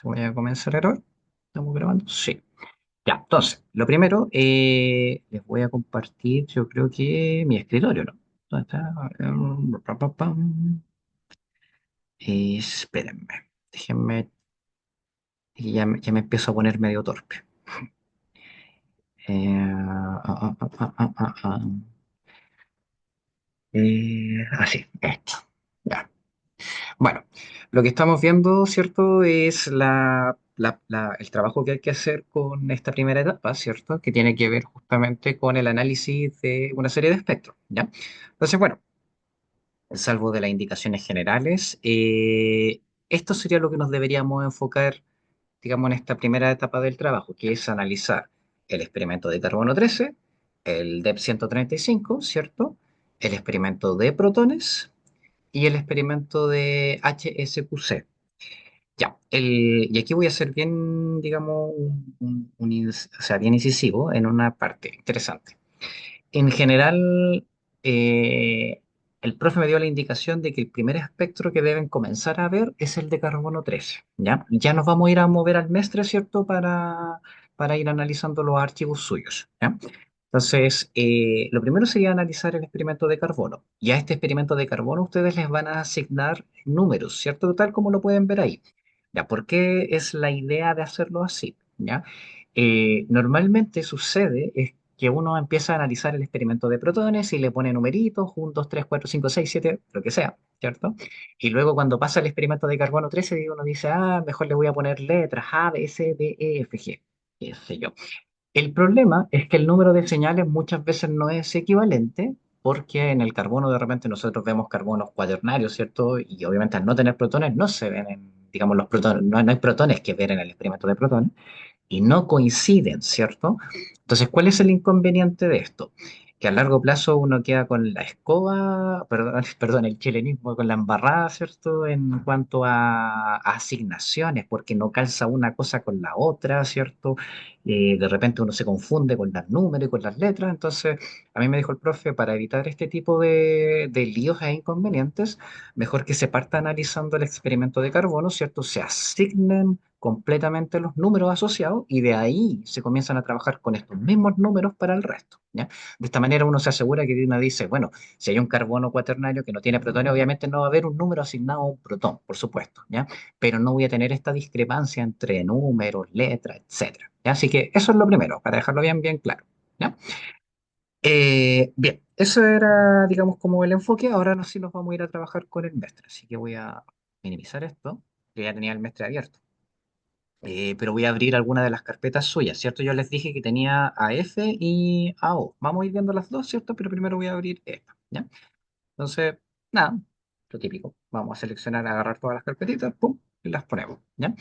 Voy a comenzar a grabar. ¿Estamos grabando? Sí. Ya, entonces, lo primero, les voy a compartir, yo creo que mi escritorio, ¿no? ¿Dónde está? Pa, pa, pam. Espérenme, déjenme, y ya me empiezo a poner medio torpe. Así, esto. Ya. Bueno, lo que estamos viendo, ¿cierto? Es el trabajo que hay que hacer con esta primera etapa, ¿cierto? Que tiene que ver justamente con el análisis de una serie de espectros, ¿ya? Entonces, bueno, salvo de las indicaciones generales, esto sería lo que nos deberíamos enfocar, digamos, en esta primera etapa del trabajo, que es analizar el experimento de carbono 13, el DEP 135, ¿cierto? El experimento de protones y el experimento de HSQC. Ya, y aquí voy a ser bien, digamos, o sea, bien incisivo en una parte interesante. En general, eh, el profe me dio la indicación de que el primer espectro que deben comenzar a ver es el de carbono 13, ¿ya? Ya nos vamos a ir a mover al mestre, ¿cierto? Para ir analizando los archivos suyos, ¿ya? Entonces, lo primero sería analizar el experimento de carbono. Y a este experimento de carbono ustedes les van a asignar números, ¿cierto? Tal como lo pueden ver ahí. ¿Ya? ¿Por qué es la idea de hacerlo así? ¿Ya? Normalmente sucede es que uno empieza a analizar el experimento de protones y le pone numeritos, 1, 2, 3, 4, 5, 6, 7, lo que sea, ¿cierto? Y luego cuando pasa el experimento de carbono 13, uno dice, ah, mejor le voy a poner letras A, B, C, D, E, F, G, qué sé yo. El problema es que el número de señales muchas veces no es equivalente porque en el carbono de repente nosotros vemos carbonos cuaternarios, ¿cierto? Y obviamente al no tener protones no se ven digamos, los protones, no hay protones que ver en el experimento de protones y no coinciden, ¿cierto? Entonces, ¿cuál es el inconveniente de esto? Que a largo plazo uno queda con la escoba, perdón, perdón, el chilenismo, con la embarrada, ¿cierto? En cuanto a asignaciones, porque no calza una cosa con la otra, ¿cierto? De repente uno se confunde con los números y con las letras. Entonces, a mí me dijo el profe, para evitar este tipo de líos e inconvenientes, mejor que se parta analizando el experimento de carbono, ¿cierto? Se asignen completamente los números asociados y de ahí se comienzan a trabajar con estos mismos números para el resto, ¿ya? De esta manera uno se asegura que uno dice, bueno, si hay un carbono cuaternario que no tiene protones, obviamente no va a haber un número asignado a un protón, por supuesto, ¿ya? Pero no voy a tener esta discrepancia entre números, letras, etcétera, ¿ya? Así que eso es lo primero, para dejarlo bien, bien claro, ¿ya? Bien, eso era, digamos, como el enfoque. Ahora no sí nos vamos a ir a trabajar con el mestre, así que voy a minimizar esto, que ya tenía el mestre abierto. Pero voy a abrir alguna de las carpetas suyas, ¿cierto? Yo les dije que tenía a F y a O. Vamos a ir viendo las dos, ¿cierto? Pero primero voy a abrir esta, ¿ya? Entonces, nada, lo típico. Vamos a seleccionar, agarrar todas las carpetitas, pum, y las ponemos, ¿ya?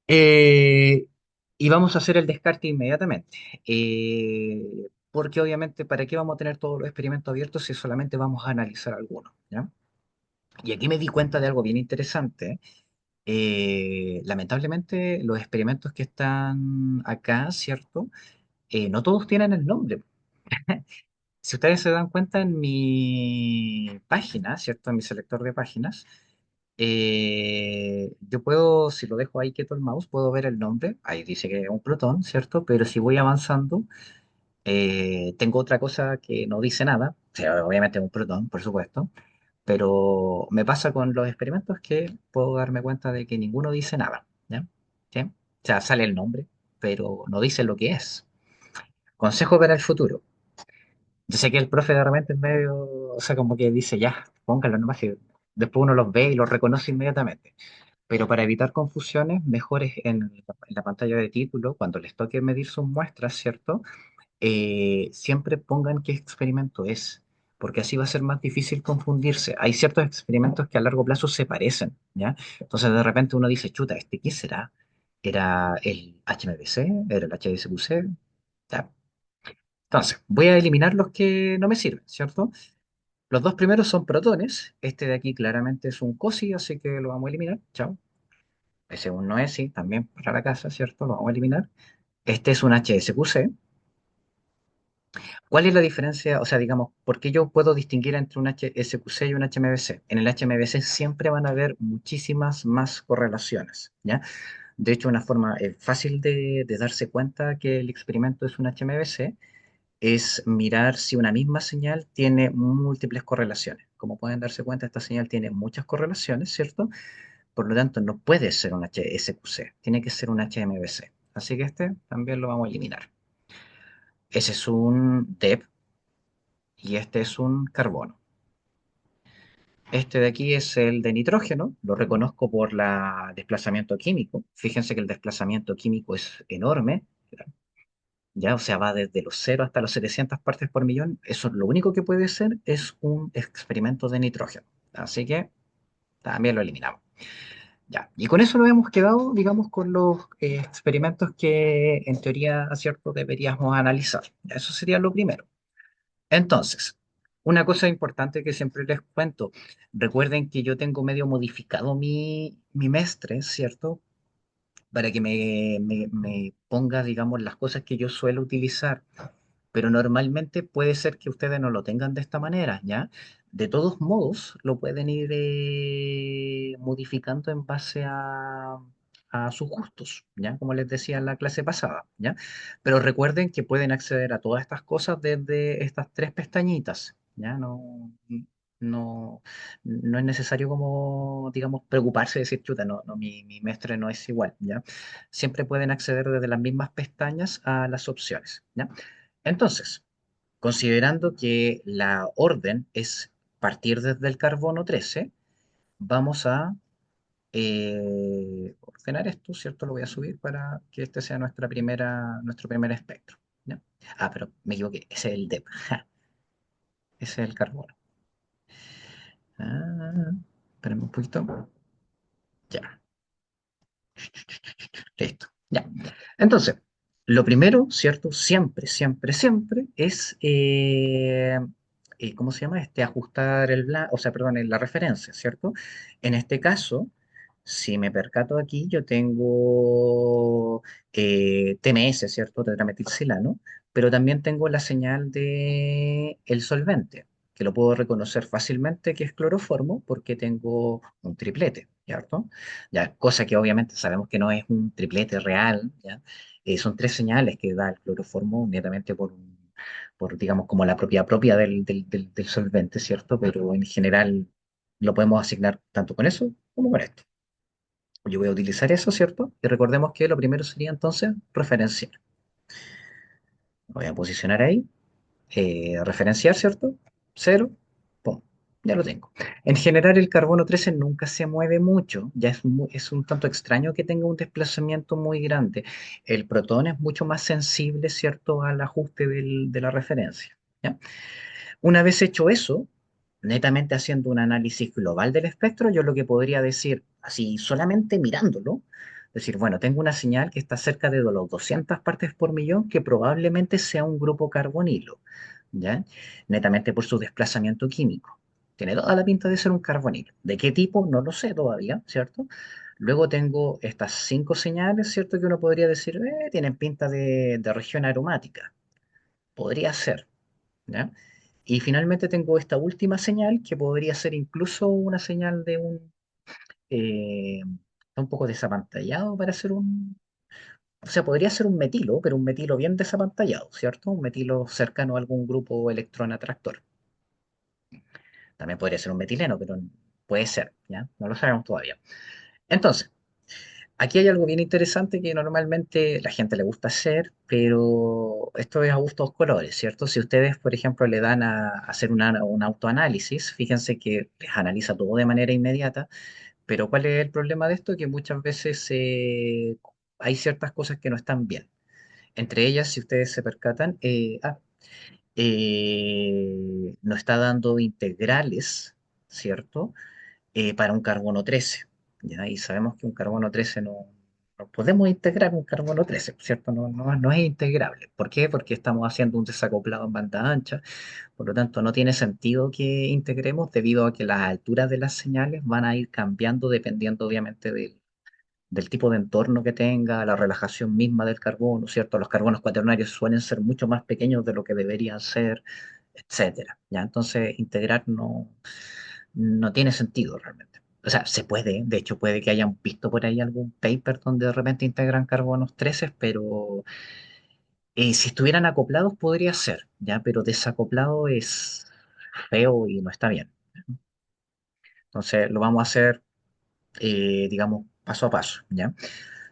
Eh, y vamos a hacer el descarte inmediatamente. Porque obviamente, ¿para qué vamos a tener todos los experimentos abiertos si solamente vamos a analizar algunos, ¿ya? Y aquí me di cuenta de algo bien interesante. Lamentablemente, los experimentos que están acá, ¿cierto? No todos tienen el nombre. Si ustedes se dan cuenta en mi página, ¿cierto? En mi selector de páginas, yo puedo, si lo dejo ahí quieto el mouse, puedo ver el nombre. Ahí dice que es un protón, ¿cierto? Pero si voy avanzando, tengo otra cosa que no dice nada. O sea, obviamente es un protón, por supuesto. Pero me pasa con los experimentos que puedo darme cuenta de que ninguno dice nada, ¿ya? ¿Sí? O sea, sale el nombre, pero no dice lo que es. Consejo para el futuro. Yo sé que el profe de repente es medio, o sea, como que dice, ya, póngalo nomás, que después uno los ve y los reconoce inmediatamente. Pero para evitar confusiones, mejor es en la pantalla de título, cuando les toque medir sus muestras, ¿cierto? Siempre pongan qué experimento es, porque así va a ser más difícil confundirse. Hay ciertos experimentos que a largo plazo se parecen, ¿ya? Entonces de repente uno dice, chuta, ¿este qué será? ¿Era el HMBC? ¿Era el HSQC? ¿Ya? Entonces, voy a eliminar los que no me sirven, ¿cierto? Los dos primeros son protones. Este de aquí claramente es un COSI, así que lo vamos a eliminar. Chao. Ese es un NOESI, también para la casa, ¿cierto? Lo vamos a eliminar. Este es un HSQC. ¿Cuál es la diferencia? O sea, digamos, ¿por qué yo puedo distinguir entre un HSQC y un HMBC? En el HMBC siempre van a haber muchísimas más correlaciones, ¿ya? De hecho, una forma fácil de darse cuenta que el experimento es un HMBC es mirar si una misma señal tiene múltiples correlaciones. Como pueden darse cuenta, esta señal tiene muchas correlaciones, ¿cierto? Por lo tanto, no puede ser un HSQC, tiene que ser un HMBC. Así que este también lo vamos a eliminar. Ese es un DEP y este es un carbono. Este de aquí es el de nitrógeno, lo reconozco por la desplazamiento químico. Fíjense que el desplazamiento químico es enorme, ya, o sea, va desde los 0 hasta los 700 partes por millón. Eso lo único que puede ser es un experimento de nitrógeno. Así que también lo eliminamos. Ya, y con eso nos hemos quedado, digamos, con los experimentos que en teoría, cierto, deberíamos analizar. Eso sería lo primero. Entonces, una cosa importante que siempre les cuento, recuerden que yo tengo medio modificado mi mestre, ¿cierto? Para que me ponga, digamos, las cosas que yo suelo utilizar, pero normalmente puede ser que ustedes no lo tengan de esta manera, ¿ya? De todos modos, lo pueden ir modificando en base a sus gustos, ¿ya? Como les decía en la clase pasada, ¿ya? Pero recuerden que pueden acceder a todas estas cosas desde estas tres pestañitas, ¿ya? No, no es necesario como, digamos, preocuparse de decir, chuta, mi mestre no es igual, ¿ya? Siempre pueden acceder desde las mismas pestañas a las opciones, ¿ya? Entonces, considerando que la orden es partir desde el carbono 13, vamos a ordenar esto, ¿cierto? Lo voy a subir para que este sea nuestro primer espectro, ¿ya? Ah, pero me equivoqué, ese es el DEP, ja, ese es el carbono. Ah, espérame un poquito. Ya, listo. Ya. Entonces, lo primero, ¿cierto? Siempre, siempre, siempre es, ¿cómo se llama? Ajustar o sea, perdón, la referencia, ¿cierto? En este caso, si me percato aquí, yo tengo TMS, ¿cierto? Tetrametilsilano, pero también tengo la señal de el solvente, que lo puedo reconocer fácilmente que es cloroformo porque tengo un triplete, ¿cierto? Ya, cosa que obviamente sabemos que no es un triplete real, ¿ya? Son tres señales que da el cloroformo netamente por, digamos, como la propiedad propia del solvente, ¿cierto? Pero en general lo podemos asignar tanto con eso como con esto. Yo voy a utilizar eso, ¿cierto? Y recordemos que lo primero sería entonces referenciar. Voy a posicionar ahí, referenciar, ¿cierto? Cero, pum, ya lo tengo. En general, el carbono 13 nunca se mueve mucho, ya es un tanto extraño que tenga un desplazamiento muy grande. El protón es mucho más sensible, ¿cierto?, al ajuste de la referencia, ¿ya? Una vez hecho eso, netamente haciendo un análisis global del espectro, yo lo que podría decir, así solamente mirándolo, decir, bueno, tengo una señal que está cerca de los 200 partes por millón, que probablemente sea un grupo carbonilo, ¿ya? Netamente por su desplazamiento químico. Tiene toda la pinta de ser un carbonilo. ¿De qué tipo? No lo sé todavía, ¿cierto? Luego tengo estas cinco señales, ¿cierto? Que uno podría decir, tienen pinta de región aromática. Podría ser, ¿ya? Y finalmente tengo esta última señal que podría ser incluso una señal de está un poco desapantallado para ser o sea, podría ser un metilo, pero un metilo bien desapantallado, ¿cierto? Un metilo cercano a algún grupo electrón atractor. También podría ser un metileno, pero puede ser, ¿ya? No lo sabemos todavía. Entonces, aquí hay algo bien interesante que normalmente la gente le gusta hacer, pero esto es a gustos colores, ¿cierto? Si ustedes, por ejemplo, le dan a hacer un autoanálisis, fíjense que les analiza todo de manera inmediata, pero ¿cuál es el problema de esto? Que muchas veces hay ciertas cosas que no están bien. Entre ellas, si ustedes se percatan, no está dando integrales, ¿cierto? Para un carbono 13, ¿ya? Y sabemos que un carbono 13 no podemos integrar un carbono 13, ¿cierto? No es integrable. ¿Por qué? Porque estamos haciendo un desacoplado en banda ancha, por lo tanto no tiene sentido que integremos debido a que las alturas de las señales van a ir cambiando dependiendo obviamente del tipo de entorno que tenga, la relajación misma del carbono, ¿cierto? Los carbonos cuaternarios suelen ser mucho más pequeños de lo que deberían ser, etcétera. ¿Ya? Entonces, integrar no tiene sentido realmente. O sea, se puede, de hecho puede que hayan visto por ahí algún paper donde de repente integran carbonos 13, pero si estuvieran acoplados podría ser, ¿ya? Pero desacoplado es feo y no está bien. Entonces, lo vamos a hacer, digamos, paso a paso, ¿ya?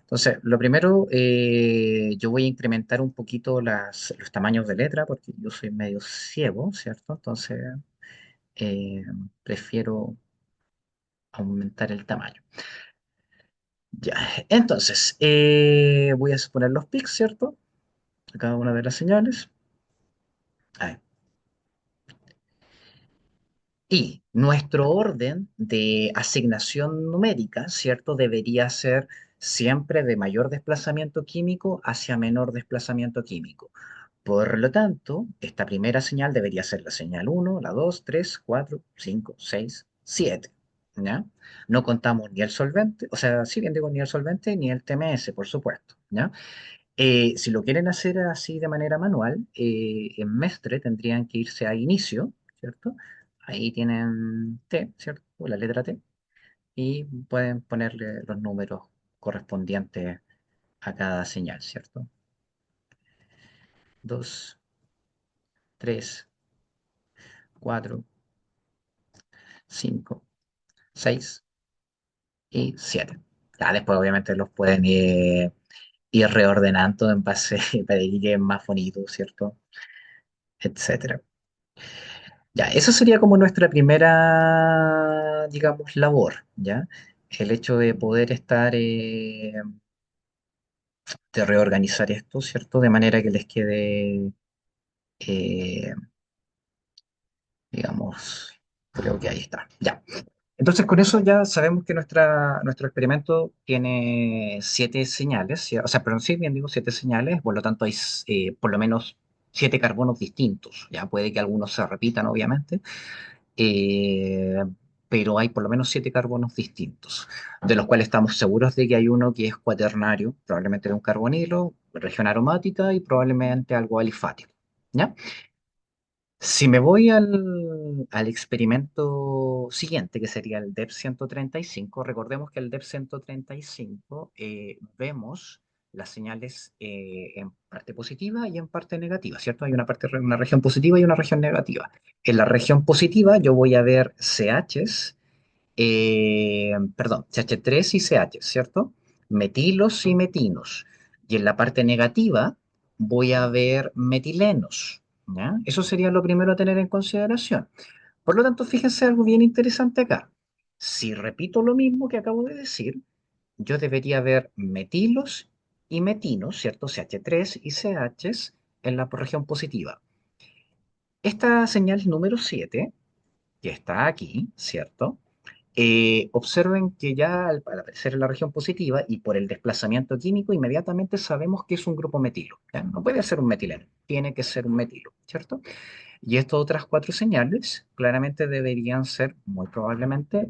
Entonces, lo primero, yo voy a incrementar un poquito los tamaños de letra porque yo soy medio ciego, ¿cierto? Entonces, eh, prefiero aumentar el tamaño. Ya, entonces, voy a poner los pics, ¿cierto? A cada una de las señales. Ahí. Y nuestro orden de asignación numérica, ¿cierto? Debería ser siempre de mayor desplazamiento químico hacia menor desplazamiento químico. Por lo tanto, esta primera señal debería ser la señal uno, la 2, 3, 4, 5, 6, 7. ¿Ya? No contamos ni el solvente, o sea, sí bien digo ni el solvente ni el TMS, por supuesto. ¿Ya? Si lo quieren hacer así de manera manual, en Mestre tendrían que irse a inicio, ¿cierto? Ahí tienen T, ¿cierto? O la letra T, y pueden ponerle los números correspondientes a cada señal, ¿cierto? 2, 3, 4, 5, 6 y 7. Ya después obviamente los pueden ir reordenando en base para que queden más bonitos, ¿cierto? Etcétera. Ya, eso sería como nuestra primera, digamos, labor, ¿ya? El hecho de poder estar, de reorganizar esto, ¿cierto? De manera que les quede, eh, digamos, creo que ahí está, ya. Entonces, con eso ya sabemos que nuestro experimento tiene 7 señales, ¿sí? O sea, perdón, sí, bien digo 7 señales, por lo tanto hay por lo menos 7 carbonos distintos, ya puede que algunos se repitan, obviamente, eh, pero hay por lo menos 7 carbonos distintos, de los cuales estamos seguros de que hay uno que es cuaternario, probablemente de un carbonilo, región aromática y probablemente algo alifático. ¿Ya? Si me voy al experimento siguiente, que sería el DEP 135, recordemos que el DEP 135 vemos las señales en parte positiva y en parte negativa, ¿cierto? Hay una región positiva y una región negativa. En la región positiva yo voy a ver CHs, perdón, CH3 y CH, ¿cierto? Metilos y metinos. Y en la parte negativa voy a ver metilenos, ¿ya? Eso sería lo primero a tener en consideración. Por lo tanto, fíjense algo bien interesante acá. Si repito lo mismo que acabo de decir, yo debería ver metilos y metinos, ¿cierto? CH3 y CHs en la región positiva. Esta señal número 7 que está aquí, ¿cierto? Observen que ya al aparecer en la región positiva y por el desplazamiento químico, inmediatamente sabemos que es un grupo metilo. ¿Ya? No puede ser un metileno, tiene que ser un metilo, ¿cierto? Y estas otras 4 señales claramente deberían ser muy probablemente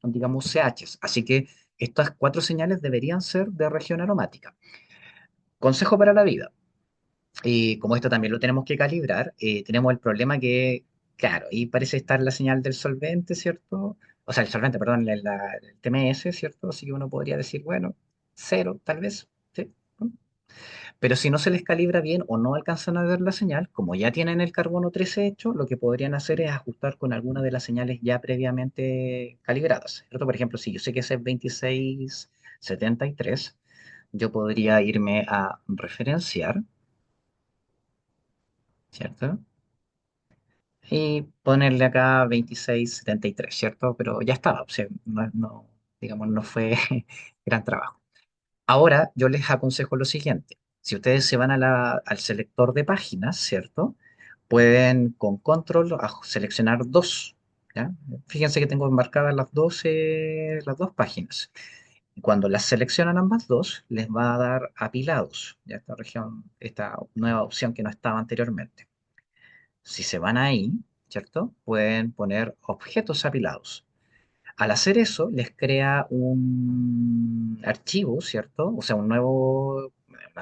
digamos, CHs. Así que estas 4 señales deberían ser de región aromática. Consejo para la vida. Como esto también lo tenemos que calibrar, tenemos el problema que, claro, ahí parece estar la señal del solvente, ¿cierto? O sea, el solvente, perdón, el TMS, ¿cierto? Así que uno podría decir, bueno, cero, tal vez, ¿sí? ¿No? Pero si no se les calibra bien o no alcanzan a ver la señal, como ya tienen el carbono 13 hecho, lo que podrían hacer es ajustar con alguna de las señales ya previamente calibradas, ¿cierto? Por ejemplo, si yo sé que ese es 2673, yo podría irme a referenciar, ¿cierto? Y ponerle acá 2673, ¿cierto? Pero ya estaba, o sea, digamos, no fue gran trabajo. Ahora yo les aconsejo lo siguiente. Si ustedes se van al selector de páginas, ¿cierto? Pueden con control seleccionar dos, ¿ya? Fíjense que tengo marcadas las dos páginas. Cuando las seleccionan ambas dos, les va a dar apilados, ¿ya? Esta región, esta nueva opción que no estaba anteriormente. Si se van ahí, ¿cierto? Pueden poner objetos apilados. Al hacer eso, les crea un archivo, ¿cierto? O sea, una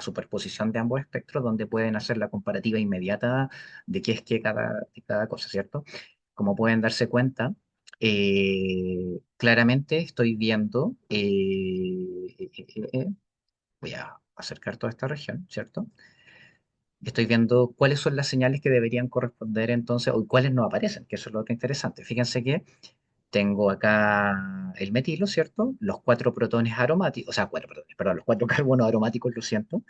superposición de ambos espectros donde pueden hacer la comparativa inmediata de qué es qué de cada cosa, ¿cierto? Como pueden darse cuenta, claramente estoy viendo, voy a acercar toda esta región, ¿cierto? Estoy viendo cuáles son las señales que deberían corresponder entonces, o cuáles no aparecen, que eso es lo que es interesante. Fíjense que tengo acá el metilo, ¿cierto? Los cuatro protones aromáticos, o sea, cuatro protones, perdón, los cuatro carbonos aromáticos, lo siento.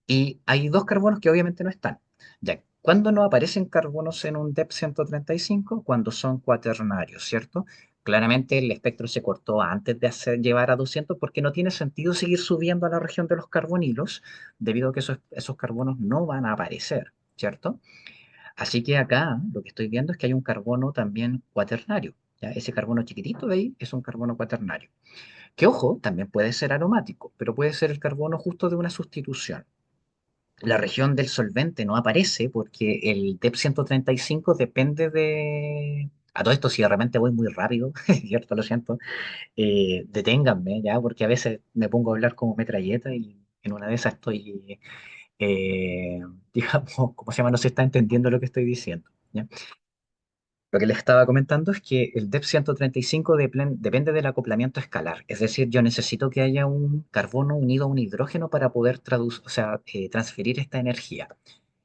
Y hay dos carbonos que obviamente no están. Ya, ¿cuándo no aparecen carbonos en un DEP 135? Cuando son cuaternarios, ¿cierto? Claramente el espectro se cortó antes de llevar a 200 porque no tiene sentido seguir subiendo a la región de los carbonilos debido a que esos carbonos no van a aparecer, ¿cierto? Así que acá lo que estoy viendo es que hay un carbono también cuaternario. ¿Ya? Ese carbono chiquitito de ahí es un carbono cuaternario. Que ojo, también puede ser aromático, pero puede ser el carbono justo de una sustitución. La región del solvente no aparece porque el DEP 135 depende de... A todo esto, si de repente voy muy rápido, ¿cierto? Lo siento, deténganme, ¿ya? Porque a veces me pongo a hablar como metralleta y en una de esas estoy, eh, digamos, ¿cómo se llama? No se está entendiendo lo que estoy diciendo, ¿ya? Lo que les estaba comentando es que el DEP 135 depende del acoplamiento escalar, es decir, yo necesito que haya un carbono unido a un hidrógeno para poder o sea, transferir esta energía.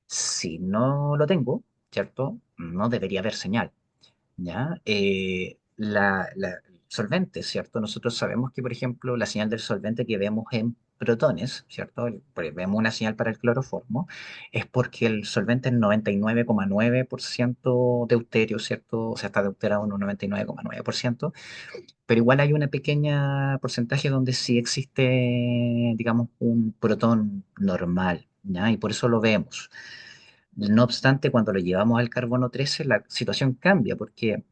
Si no lo tengo, ¿cierto? No debería haber señal. ¿Ya? Solvente, ¿cierto? Nosotros sabemos que, por ejemplo, la señal del solvente que vemos en protones, ¿cierto? Vemos una señal para el cloroformo, es porque el solvente es 99,9% deuterio, ¿cierto? O sea, está deuterado en un 99,9%, pero igual hay una pequeña porcentaje donde sí existe, digamos, un protón normal, ¿ya? Y por eso lo vemos. No obstante, cuando lo llevamos al carbono 13, la situación cambia porque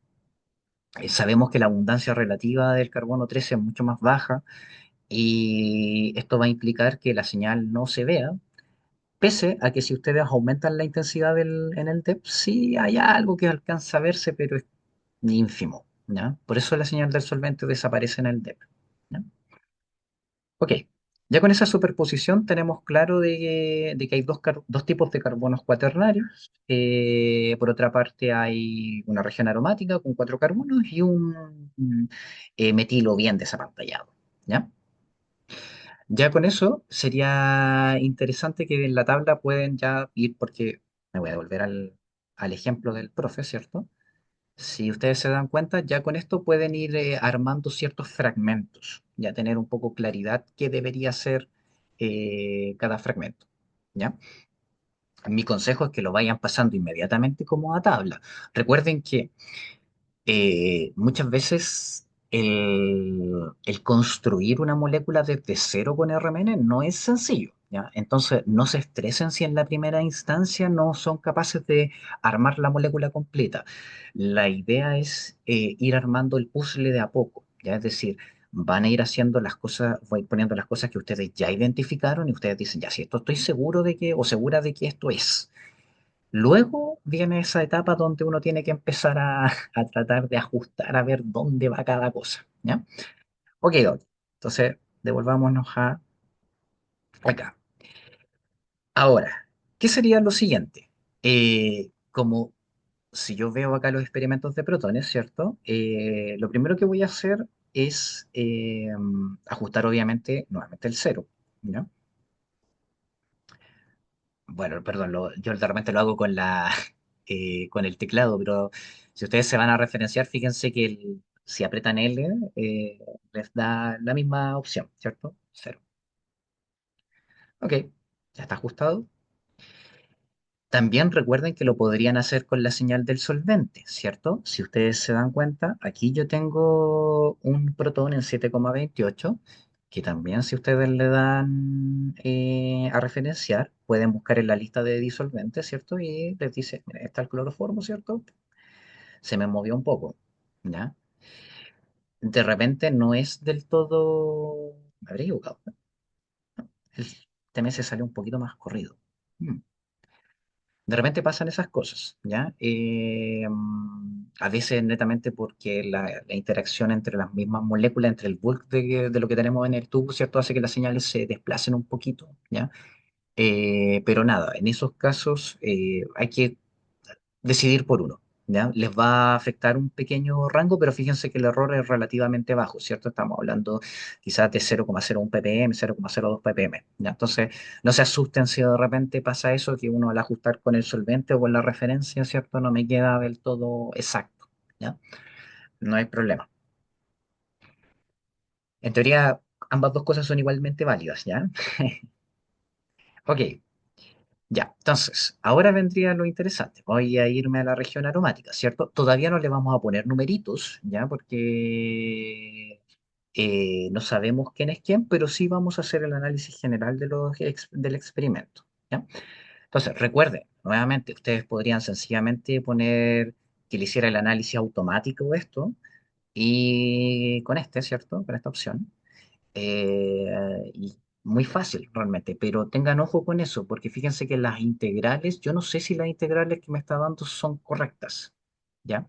sabemos que la abundancia relativa del carbono 13 es mucho más baja y esto va a implicar que la señal no se vea, pese a que si ustedes aumentan la intensidad en el depth, sí hay algo que alcanza a verse, pero es ínfimo, ¿ya? Por eso la señal del solvente desaparece en el depth, ¿ya? Ok, ya con esa superposición tenemos claro de que hay dos tipos de carbonos cuaternarios. Por otra parte hay una región aromática con cuatro carbonos y un metilo bien desapantallado. ¿Ya? Ya con eso sería interesante que en la tabla pueden ya ir, porque me voy a devolver al ejemplo del profe, ¿cierto? Si ustedes se dan cuenta, ya con esto pueden ir armando ciertos fragmentos, ya tener un poco claridad qué debería ser cada fragmento. ¿Ya? Mi consejo es que lo vayan pasando inmediatamente como a tabla. Recuerden que muchas veces el construir una molécula desde cero con RMN no es sencillo, ¿ya? Entonces, no se estresen si en la primera instancia no son capaces de armar la molécula completa. La idea es ir armando el puzzle de a poco, ¿ya? Es decir, van a ir haciendo las cosas, voy poniendo las cosas que ustedes ya identificaron y ustedes dicen, ya, si esto estoy seguro de que, o segura de que esto es. Luego viene esa etapa donde uno tiene que empezar a tratar de ajustar a ver dónde va cada cosa, ¿ya? Ok, ok. Entonces, devolvámonos a acá. Ahora, ¿qué sería lo siguiente? Como si yo veo acá los experimentos de protones, ¿cierto? Lo primero que voy a hacer es ajustar, obviamente, nuevamente el cero, ¿ya? Bueno, perdón, yo de repente lo hago con con el teclado, pero si ustedes se van a referenciar, fíjense que si apretan L, les da la misma opción, ¿cierto? Cero. Ok, ya está ajustado. También recuerden que lo podrían hacer con la señal del solvente, ¿cierto? Si ustedes se dan cuenta, aquí yo tengo un protón en 7,28, que también si ustedes le dan a referenciar, pueden buscar en la lista de disolventes, ¿cierto? Y les dice, mira, está el cloroformo, ¿cierto? Se me movió un poco, ¿ya? De repente no es del todo... Me habría equivocado, ¿no? El TMS sale un poquito más corrido. Mm. De repente pasan esas cosas, ¿ya? A veces netamente porque la interacción entre las mismas moléculas, entre el bulk de lo que tenemos en el tubo, ¿cierto? Hace que las señales se desplacen un poquito, ¿ya? Pero nada, en esos casos hay que decidir por uno, ¿ya? Les va a afectar un pequeño rango, pero fíjense que el error es relativamente bajo, ¿cierto? Estamos hablando quizás de 0,01 ppm, 0,02 ppm, ¿ya? Entonces, no se asusten si de repente pasa eso, que uno al ajustar con el solvente o con la referencia, ¿cierto? No me queda del todo exacto, ¿ya? No hay problema. En teoría, ambas dos cosas son igualmente válidas, ¿ya? Ok, ya, entonces, ahora vendría lo interesante. Voy a irme a la región aromática, ¿cierto? Todavía no le vamos a poner numeritos, ¿ya? Porque no sabemos quién es quién, pero sí vamos a hacer el análisis general del experimento, ¿ya? Entonces, recuerden, nuevamente, ustedes podrían sencillamente poner que le hiciera el análisis automático de esto y con este, ¿cierto? Con esta opción. Y muy fácil realmente, pero tengan ojo con eso, porque fíjense que las integrales, yo no sé si las integrales que me está dando son correctas, ¿ya?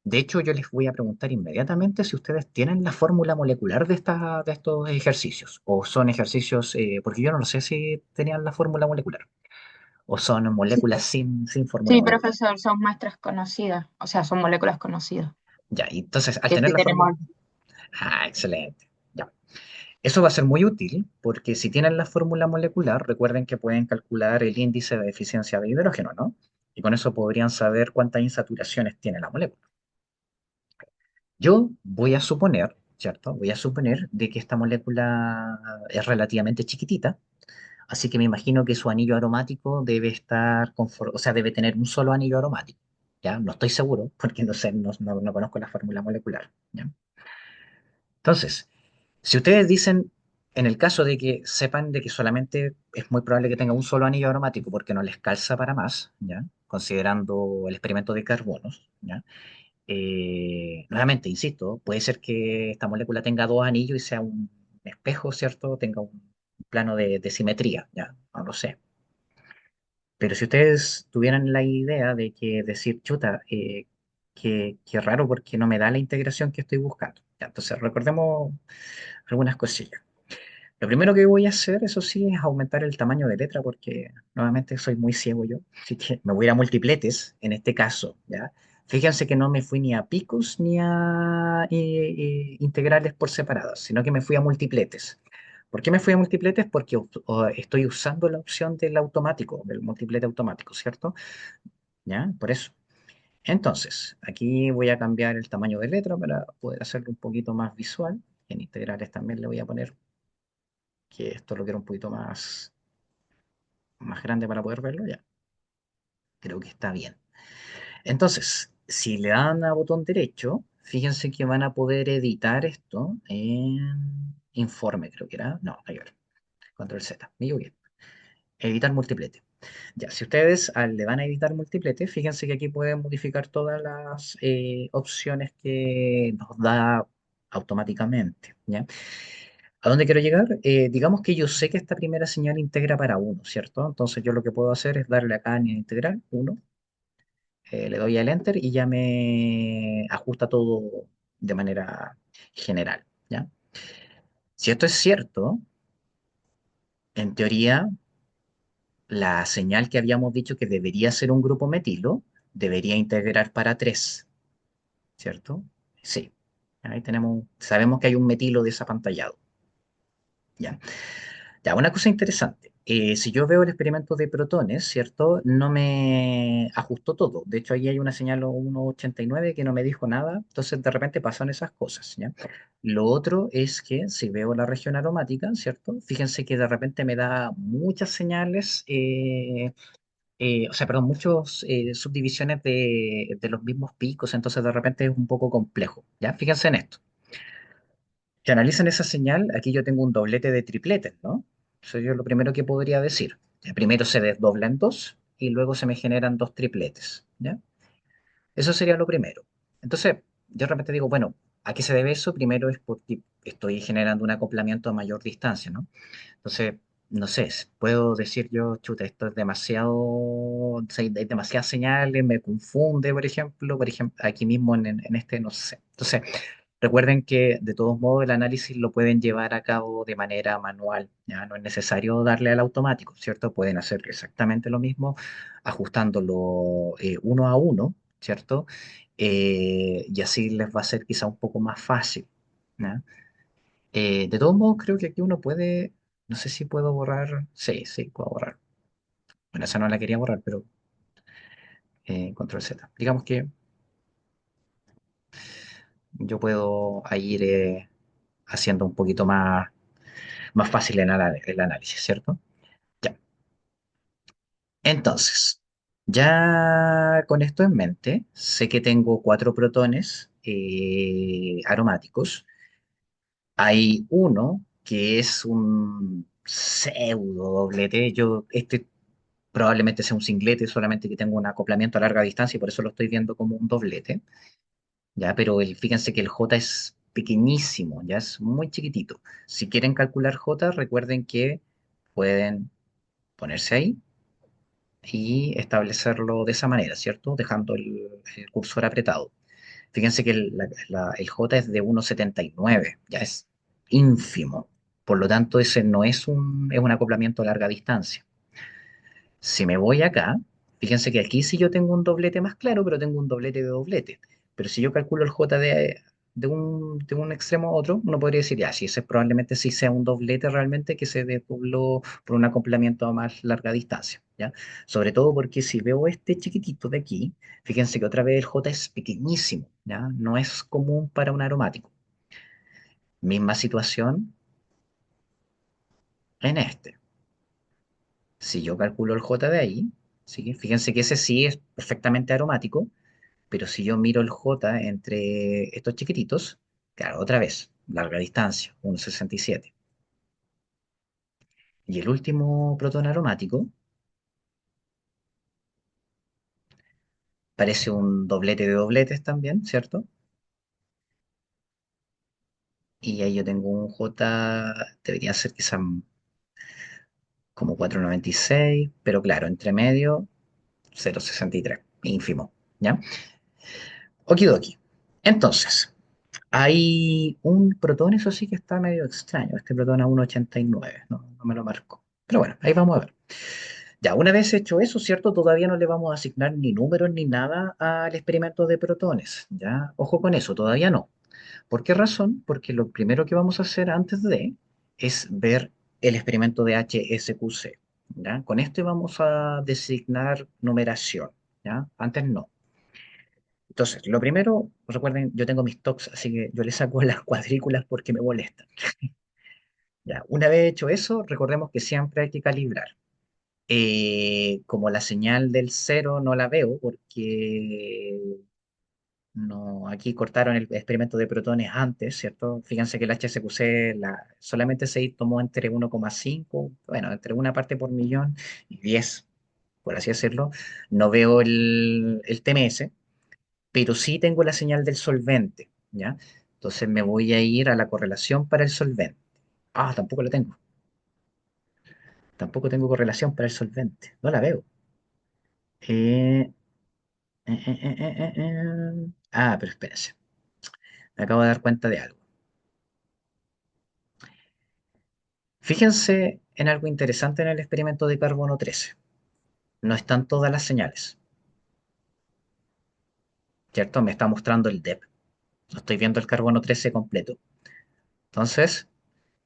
De hecho, yo les voy a preguntar inmediatamente si ustedes tienen la fórmula molecular de estos ejercicios, o son ejercicios, porque yo no lo sé si tenían la fórmula molecular, o son Sí, moléculas sin fórmula sí, molecular. profesor, son muestras conocidas, o sea, son moléculas conocidas, Ya, y entonces, al que tener sí la fórmula, tenemos. excelente. Ya. Eso va a ser muy útil porque si tienen la fórmula molecular, recuerden que pueden calcular el índice de eficiencia de hidrógeno, ¿no? Y con eso podrían saber cuántas insaturaciones tiene la molécula. Yo voy a suponer, ¿cierto? Voy a suponer de que esta molécula es relativamente chiquitita, así que me imagino que su anillo aromático debe estar, o sea, debe tener un solo anillo aromático, ¿ya? No estoy seguro porque no sé, no conozco la fórmula molecular, ¿ya? Entonces, si ustedes dicen, en el caso de que sepan de que solamente es muy probable que tenga un solo anillo aromático porque no les calza para más, ¿ya? Considerando el experimento de carbonos, ¿ya? Nuevamente, insisto, puede ser que esta molécula tenga dos anillos y sea un espejo, ¿cierto? Tenga un plano de simetría, ¿ya? No lo sé. Pero si ustedes tuvieran la idea de que decir, chuta, qué raro porque no me da la integración que estoy buscando. Ya, entonces, recordemos algunas cosillas. Lo primero que voy a hacer, eso sí, es aumentar el tamaño de letra porque nuevamente soy muy ciego yo. Así que me voy a ir a multipletes en este caso, ¿ya? Fíjense que no me fui ni a picos ni a integrales por separado, sino que me fui a multipletes. ¿Por qué me fui a multipletes? Porque estoy usando la opción del automático, del multiplete automático, ¿cierto? ¿Ya? Por eso. Entonces, aquí voy a cambiar el tamaño de letra para poder hacerlo un poquito más visual. En integrales también le voy a poner que esto lo quiero un poquito más grande para poder verlo ya. Creo que está bien. Entonces, si le dan a botón derecho, fíjense que van a poder editar esto en informe, creo que era. No, ahí ver. Control Z. Me equivoqué. Editar multiplete. Ya, si ustedes le van a editar multiplete, fíjense que aquí pueden modificar todas las opciones que nos da automáticamente, ¿ya? ¿A dónde quiero llegar? Digamos que yo sé que esta primera señal integra para uno, ¿cierto? Entonces yo lo que puedo hacer es darle acá en integral, uno, le doy al enter y ya me ajusta todo de manera general, ¿ya? Si esto es cierto, en teoría la señal que habíamos dicho que debería ser un grupo metilo, debería integrar para 3, ¿cierto? Sí. Ahí tenemos, sabemos que hay un metilo desapantallado, ¿ya? Ya, una cosa interesante. Si yo veo el experimento de protones, ¿cierto? No me ajustó todo. De hecho, ahí hay una señal 1,89 que no me dijo nada. Entonces, de repente pasan esas cosas, ¿ya? Lo otro es que si veo la región aromática, ¿cierto? Fíjense que de repente me da muchas señales, o sea, perdón, muchas subdivisiones de los mismos picos. Entonces, de repente es un poco complejo, ¿ya? Fíjense en esto. Si analizan esa señal, aquí yo tengo un doblete de tripletes, ¿no? Eso es lo primero que podría decir. Primero se desdoblan dos y luego se me generan dos tripletes, ¿ya? Eso sería lo primero. Entonces, yo de repente digo, bueno, ¿a qué se debe eso? Primero es porque estoy generando un acoplamiento a mayor distancia, ¿no? Entonces, no sé, puedo decir yo, chuta, esto es demasiado, o sea, hay demasiadas señales, me confunde, por ejemplo, aquí mismo en este, no sé. Entonces, recuerden que de todos modos el análisis lo pueden llevar a cabo de manera manual, ya no es necesario darle al automático, ¿cierto? Pueden hacer exactamente lo mismo, ajustándolo uno a uno, ¿cierto? Y así les va a ser quizá un poco más fácil, ¿ya? De todos modos, creo que aquí uno puede, no sé si puedo borrar, sí, sí, puedo borrar. Bueno, esa no la quería borrar, pero control Z. Digamos que yo puedo ahí ir haciendo un poquito más fácil el análisis, ¿cierto? Ya. Entonces, ya con esto en mente, sé que tengo cuatro protones aromáticos. Hay uno que es un pseudo doblete. Este probablemente sea un singlete, solamente que tengo un acoplamiento a larga distancia y por eso lo estoy viendo como un doblete, ¿ya? Pero fíjense que el J es pequeñísimo, ya es muy chiquitito. Si quieren calcular J, recuerden que pueden ponerse ahí y establecerlo de esa manera, ¿cierto? Dejando el cursor apretado. Fíjense que el J es de 1,79, ya es ínfimo. Por lo tanto, ese no es un acoplamiento a larga distancia. Si me voy acá, fíjense que aquí sí yo tengo un doblete más claro, pero tengo un doblete de doblete. Pero si yo calculo el J de un extremo a otro, uno podría decir, ya, si ese probablemente sí sea un doblete realmente que se desdobló por un acoplamiento a más larga distancia, ¿ya? Sobre todo porque si veo este chiquitito de aquí, fíjense que otra vez el J es pequeñísimo, ¿ya? No es común para un aromático. Misma situación en este. Si yo calculo el J de ahí, ¿sí? Fíjense que ese sí es perfectamente aromático. Pero si yo miro el J entre estos chiquititos, claro, otra vez, larga distancia, 1,67. Y el último protón aromático parece un doblete de dobletes también, ¿cierto? Y ahí yo tengo un J, debería ser quizá como 4,96, pero claro, entre medio, 0,63, ínfimo, ¿ya? Okidoki. Entonces, hay un protón, eso sí que está medio extraño, este protón a 1,89, no me lo marco. Pero bueno, ahí vamos a ver. Ya, una vez hecho eso, ¿cierto? Todavía no le vamos a asignar ni números ni nada al experimento de protones, ¿ya? Ojo con eso, todavía no. ¿Por qué razón? Porque lo primero que vamos a hacer antes de es ver el experimento de HSQC, ¿ya? Con esto vamos a designar numeración, ¿ya? Antes no. Entonces, lo primero, recuerden, yo tengo mis tocs, así que yo le saco las cuadrículas porque me molestan, ¿ya? Una vez hecho eso, recordemos que siempre hay que calibrar. Como la señal del cero no la veo porque no, aquí cortaron el experimento de protones antes, ¿cierto? Fíjense que el HSQC solamente se tomó entre 1,5, bueno, entre una parte por millón y 10, por así decirlo. No veo el TMS, pero sí tengo la señal del solvente, ¿ya? Entonces me voy a ir a la correlación para el solvente. Ah, tampoco la tengo. Tampoco tengo correlación para el solvente. No la veo. Eh, Ah, pero espérense. Me acabo de dar cuenta de algo. Fíjense en algo interesante en el experimento de carbono 13. No están todas las señales, ¿cierto? Me está mostrando el DEP. No estoy viendo el carbono 13 completo. Entonces,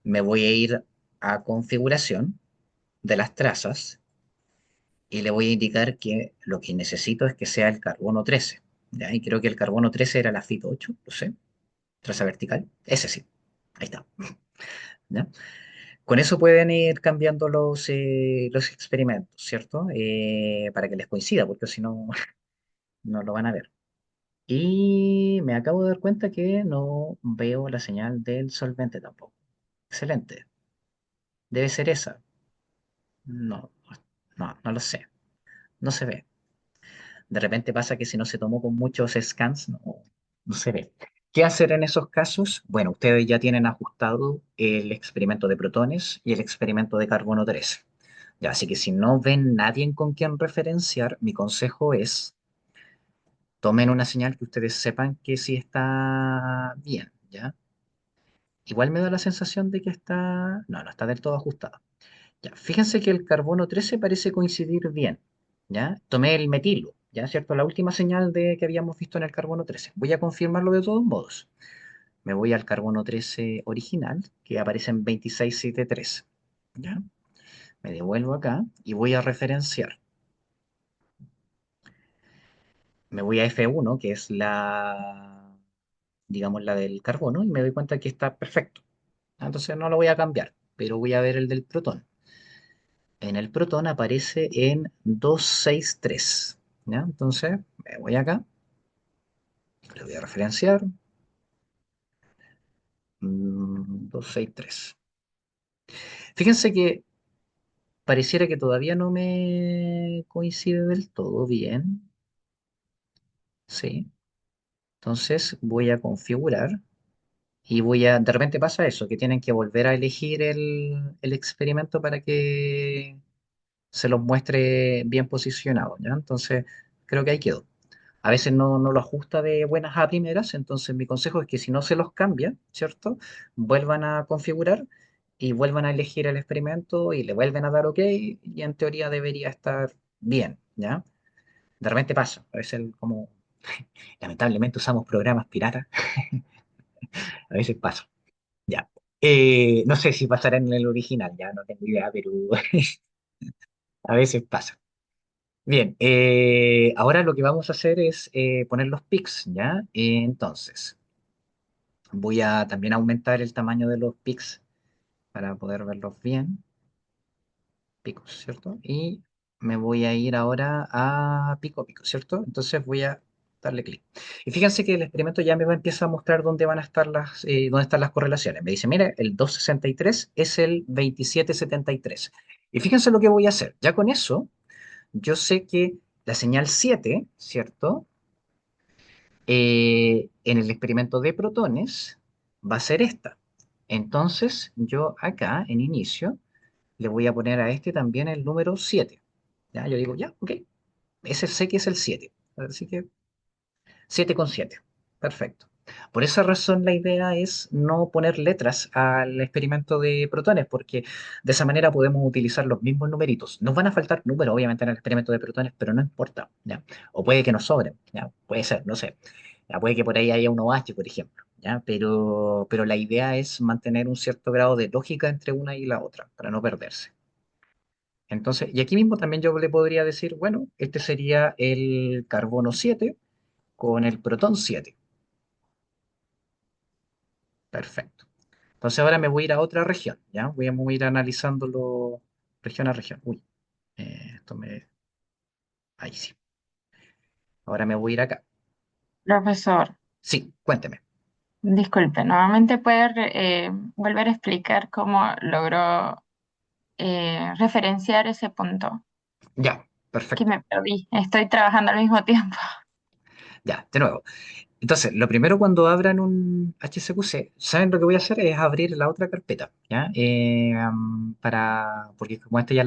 me voy a ir a configuración de las trazas y le voy a indicar que lo que necesito es que sea el carbono 13. ¿Ya? Y creo que el carbono 13 era la FIT 8, no sé, traza vertical. Ese sí. Ahí está. ¿Ya? Con eso pueden ir cambiando los experimentos, ¿cierto? Para que les coincida, porque si no, no lo van a ver. Y me acabo de dar cuenta que no veo la señal del solvente tampoco. Excelente. Debe ser esa. No, no lo sé. No se ve. De repente pasa que si no se tomó con muchos scans, no se ve. ¿Qué hacer en esos casos? Bueno, ustedes ya tienen ajustado el experimento de protones y el experimento de carbono 13. Ya, así que si no ven nadie con quien referenciar, mi consejo es tomen una señal que ustedes sepan que sí está bien, ¿ya? Igual me da la sensación de que está... No, no está del todo ajustado. Ya, fíjense que el carbono 13 parece coincidir bien, ¿ya? Tomé el metilo, ¿ya? ¿Cierto? La última señal de que habíamos visto en el carbono 13. Voy a confirmarlo de todos modos. Me voy al carbono 13 original, que aparece en 2673, ¿ya? Me devuelvo acá y voy a referenciar. Me voy a F1, que es la, digamos, la del carbono, y me doy cuenta que está perfecto. Entonces no lo voy a cambiar, pero voy a ver el del protón. En el protón aparece en 263, ¿ya? Entonces me voy acá, lo voy a referenciar, 263. Fíjense que pareciera que todavía no me coincide del todo bien, ¿sí? Entonces voy a configurar y voy a, de repente pasa eso, que tienen que volver a elegir el experimento para que se los muestre bien posicionado, ¿ya? Entonces creo que ahí quedó. A veces no lo ajusta de buenas a primeras, entonces mi consejo es que si no se los cambia, ¿cierto? Vuelvan a configurar y vuelvan a elegir el experimento y le vuelven a dar OK y en teoría debería estar bien, ¿ya? De repente pasa, a veces como lamentablemente usamos programas piratas, a veces pasa, ya. No sé si pasará en el original, ya no tengo idea, pero a veces pasa. Bien, ahora lo que vamos a hacer es poner los pics, ¿ya? Entonces, voy a también aumentar el tamaño de los pics para poder verlos bien, picos, ¿cierto? Y me voy a ir ahora a pico, pico, ¿cierto? Entonces voy a darle clic. Y fíjense que el experimento ya me va a empezar a mostrar dónde van a estar dónde están las correlaciones. Me dice, mira, el 263 es el 2773. Y fíjense lo que voy a hacer. Ya con eso, yo sé que la señal 7, ¿cierto? En el experimento de protones va a ser esta. Entonces, yo acá en inicio le voy a poner a este también el número 7. ¿Ya? Yo digo, ya, ok, ese sé que es el 7. Así que 7,7. Perfecto. Por esa razón la idea es no poner letras al experimento de protones, porque de esa manera podemos utilizar los mismos numeritos. Nos van a faltar números, obviamente, en el experimento de protones, pero no importa, ¿ya? O puede que nos sobren, ¿ya? Puede ser, no sé. Ya puede que por ahí haya un OH, por ejemplo, ¿ya? Pero la idea es mantener un cierto grado de lógica entre una y la otra, para no perderse. Entonces, y aquí mismo también yo le podría decir, bueno, este sería el carbono 7 con el protón 7. Perfecto. Entonces ahora me voy a ir a otra región, ¿ya? Voy a ir analizándolo región a región. Uy, esto me... Ahí sí. Ahora me voy a ir acá. Profesor, Sí, cuénteme. disculpe, nuevamente puede volver a explicar cómo logró referenciar ese punto, Ya, que perfecto. me perdí. Estoy trabajando al mismo tiempo. Ya, de nuevo. Entonces, lo primero cuando abran un HSQC, ¿saben lo que voy a hacer? Es abrir la otra carpeta, ¿ya? Porque como esta ya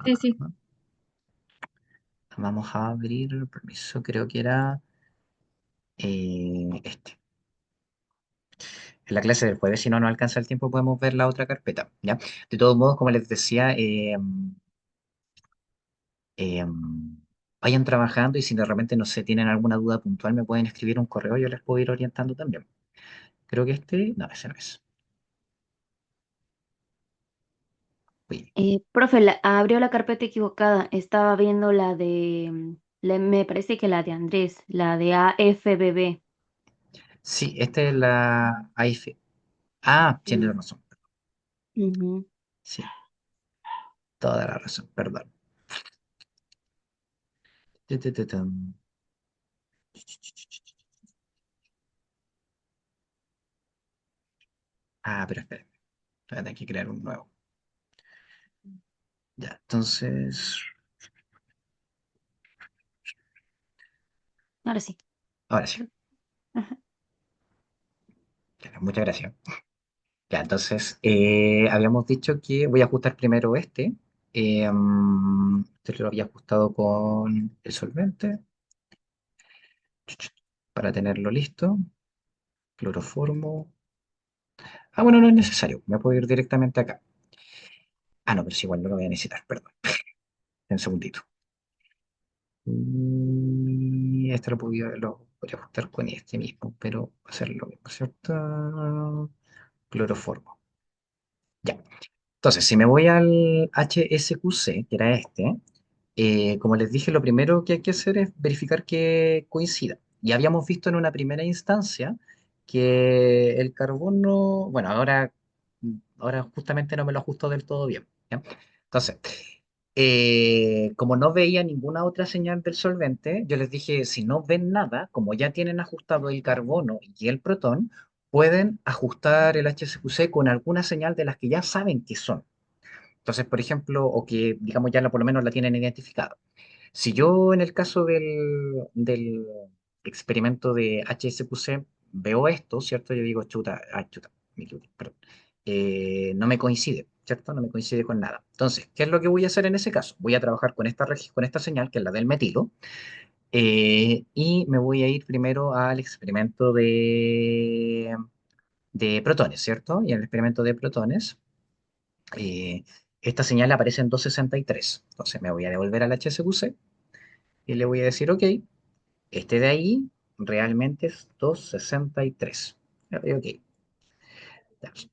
Sí, sí. ¿no? Vamos a abrir, permiso, creo que era este. En la clase del jueves, si no nos alcanza el tiempo, podemos ver la otra carpeta, ¿ya? De todos modos, como les decía, eh, vayan trabajando y si de repente, no sé, tienen alguna duda puntual, me pueden escribir un correo, yo les puedo ir orientando también. Creo que no, ese no es. Uy, Profe, abrió la carpeta equivocada. Estaba viendo la de, me parece que la de Andrés, la de AFBB. sí, esta es la AF. Ah, tiene Mm, razón. ujú. Sí, toda la razón, perdón. Tu, tu, tu, tum. Ah, pero espera, voy a tener que crear un nuevo. Ya, entonces, Ahora sí. ahora sí. Claro, muchas gracias. Ya, entonces, habíamos dicho que voy a ajustar primero este. Este lo había ajustado con el solvente para tenerlo listo. Cloroformo. Ah, bueno, no es necesario. Me puedo ir directamente acá. Ah, no, pero sí, igual no lo voy a necesitar, perdón. Un segundito. Y este lo podría ajustar con este mismo, pero hacer lo mismo, ¿cierto? Cloroformo. Ya. Entonces, si me voy al HSQC, que era este, como les dije, lo primero que hay que hacer es verificar que coincida. Y habíamos visto en una primera instancia que el carbono, bueno, ahora justamente no me lo ajustó del todo bien. ¿Ya? Entonces, como no veía ninguna otra señal del solvente, yo les dije, si no ven nada, como ya tienen ajustado el carbono y el protón, pueden ajustar el HSQC con alguna señal de las que ya saben que son. Entonces, por ejemplo, o que digamos ya por lo menos la tienen identificada. Si yo en el caso del experimento de HSQC veo esto, ¿cierto? Yo digo, chuta, chuta, me equivoqué, perdón. No me coincide, ¿cierto? No me coincide con nada. Entonces, ¿qué es lo que voy a hacer en ese caso? Voy a trabajar con con esta señal, que es la del metilo, y me voy a ir primero al experimento de protones, ¿cierto? Y en el experimento de protones, eh, esta señal aparece en 263. Entonces me voy a devolver al HSQC y le voy a decir, ok, este de ahí realmente es 263. Ok.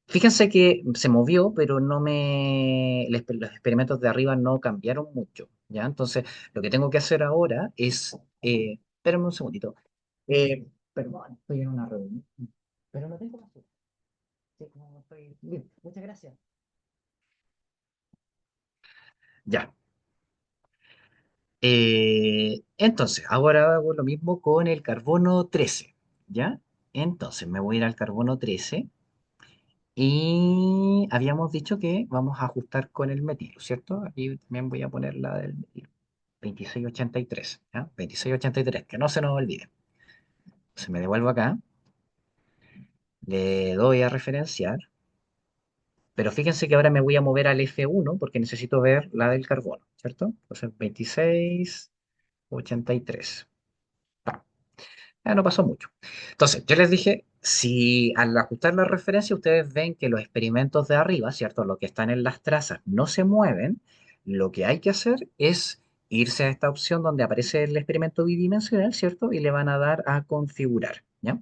Fíjense que se movió, pero los experimentos de arriba no cambiaron mucho, ¿ya? Entonces, lo que tengo que hacer ahora es, espérenme un segundito. Perdón, estoy en una reunión, pero no tengo más. Sí, no estoy... Bien, muchas gracias. Ya. Entonces, ahora hago lo mismo con el carbono 13, ¿ya? Entonces, me voy a ir al carbono 13 y habíamos dicho que vamos a ajustar con el metilo, ¿cierto? Aquí también voy a poner la del metilo, 2683, ¿ya? 2683, que no se nos olvide. Se me devuelvo acá, le doy a referenciar, pero fíjense que ahora me voy a mover al F1 porque necesito ver la del carbono, ¿cierto? Entonces, 2683. No pasó mucho. Entonces, yo les dije, si al ajustar la referencia ustedes ven que los experimentos de arriba, ¿cierto? Lo que están en las trazas no se mueven, lo que hay que hacer es irse a esta opción donde aparece el experimento bidimensional, ¿cierto? Y le van a dar a configurar, ¿ya?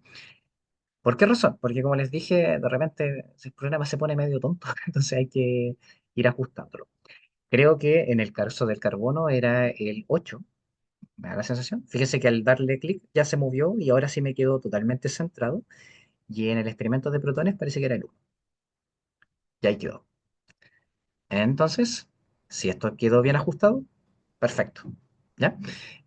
¿Por qué razón? Porque como les dije, de repente el programa se pone medio tonto, entonces hay que ir ajustándolo. Creo que en el caso del carbono era el 8. Me da la sensación. Fíjese que al darle clic ya se movió y ahora sí me quedó totalmente centrado. Y en el experimento de protones parece que era el 1. Y ahí quedó. Entonces, si esto quedó bien ajustado, perfecto. ¿Ya?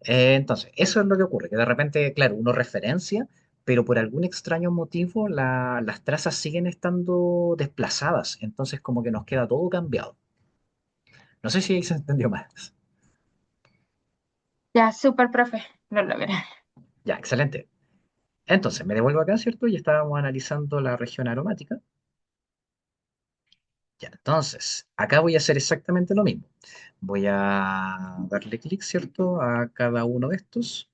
Entonces, eso es lo que ocurre, que de repente, claro, uno referencia, pero por algún extraño motivo las trazas siguen estando desplazadas. Entonces, como que nos queda todo cambiado. No sé si ahí se entendió más. Ya, súper, profe, lo logré. Ya, excelente. Entonces, me devuelvo acá, ¿cierto? Y estábamos analizando la región aromática. Ya, entonces, acá voy a hacer exactamente lo mismo. Voy a darle clic, ¿cierto? A cada uno de estos.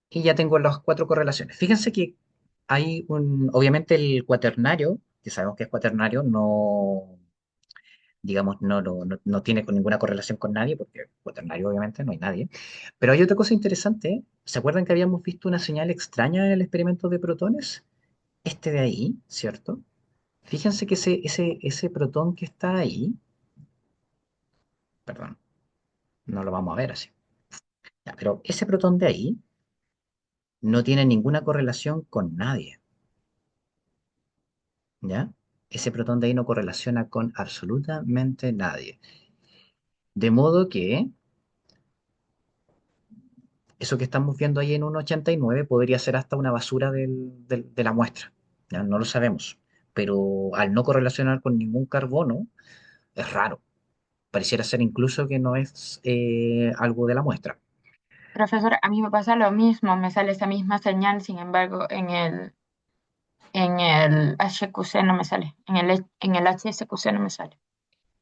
Y ya tengo las cuatro correlaciones. Fíjense que obviamente el cuaternario, que sabemos que es cuaternario, no, digamos, no tiene ninguna correlación con nadie, porque cuaternario obviamente no hay nadie. Pero hay otra cosa interesante, ¿eh? ¿Se acuerdan que habíamos visto una señal extraña en el experimento de protones? Este de ahí, ¿cierto? Fíjense que ese protón que está ahí, perdón, no lo vamos a ver así. Ya, pero ese protón de ahí no tiene ninguna correlación con nadie, ¿ya? Ese protón de ahí no correlaciona con absolutamente nadie. De modo que eso que estamos viendo ahí en un 89 podría ser hasta una basura de la muestra, ¿ya? No lo sabemos. Pero al no correlacionar con ningún carbono, es raro. Pareciera ser incluso que no es algo de la muestra. Profesor, a mí me pasa lo mismo, me sale esa misma señal, sin embargo, en el HQC no me sale, en el HSQC no me sale.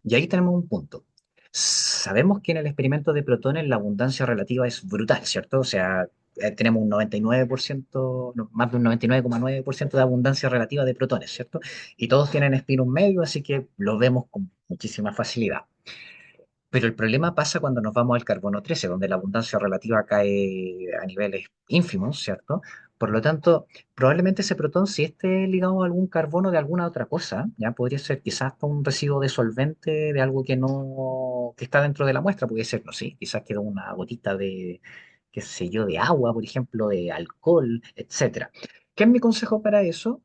Y ahí tenemos un punto. Sabemos que en el experimento de protones la abundancia relativa es brutal, ¿cierto? O sea, tenemos un 99%, no, más de un 99,9% de abundancia relativa de protones, ¿cierto? Y todos tienen spin medio, así que lo vemos con muchísima facilidad. Pero el problema pasa cuando nos vamos al carbono 13, donde la abundancia relativa cae a niveles ínfimos, ¿cierto? Por lo tanto, probablemente ese protón, si esté ligado a algún carbono de alguna otra cosa, ya podría ser quizás un residuo de solvente de algo que no, que está dentro de la muestra, puede ser, no sé, quizás quedó una gotita de, qué sé yo, de agua, por ejemplo, de alcohol, etcétera. ¿Qué es mi consejo para eso?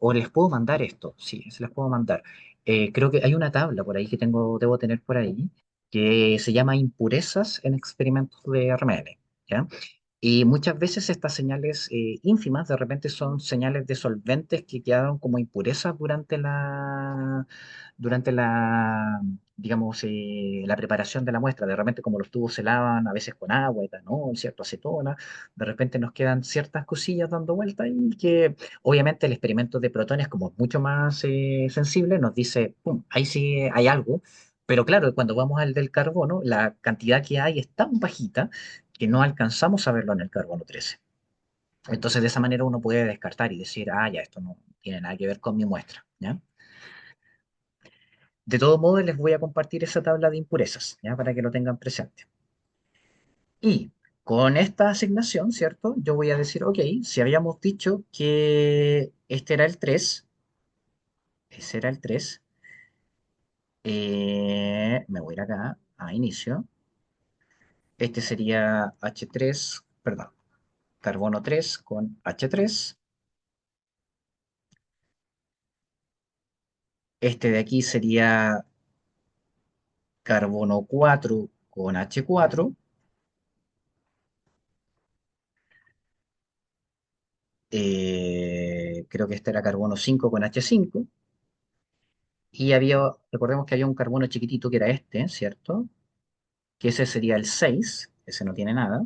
O les puedo mandar esto, sí, se les puedo mandar. Creo que hay una tabla por ahí que tengo, debo tener por ahí, que se llama impurezas en experimentos de RMN, ¿ya? Y muchas veces estas señales ínfimas de repente son señales de solventes que quedaron como impurezas durante la, digamos, la preparación de la muestra. De repente como los tubos se lavan a veces con agua, etanol, cierto, acetona, de repente nos quedan ciertas cosillas dando vuelta y que obviamente el experimento de protones, como es mucho más sensible, nos dice, pum, ahí sí hay algo. Pero claro, cuando vamos al del carbono, la cantidad que hay es tan bajita que no alcanzamos a verlo en el carbono 13. Entonces, de esa manera uno puede descartar y decir, ah, ya, esto no tiene nada que ver con mi muestra, ¿ya? De todos modos, les voy a compartir esa tabla de impurezas, ¿ya? Para que lo tengan presente. Y con esta asignación, ¿cierto? Yo voy a decir, ok, si habíamos dicho que este era el 3, ese era el 3, me voy a ir acá a inicio. Este sería H3, perdón, carbono 3 con H3. Este de aquí sería carbono 4 con H4. Creo que este era carbono 5 con H5. Y recordemos que había un carbono chiquitito que era este, ¿cierto? Que ese sería el 6, ese no tiene nada.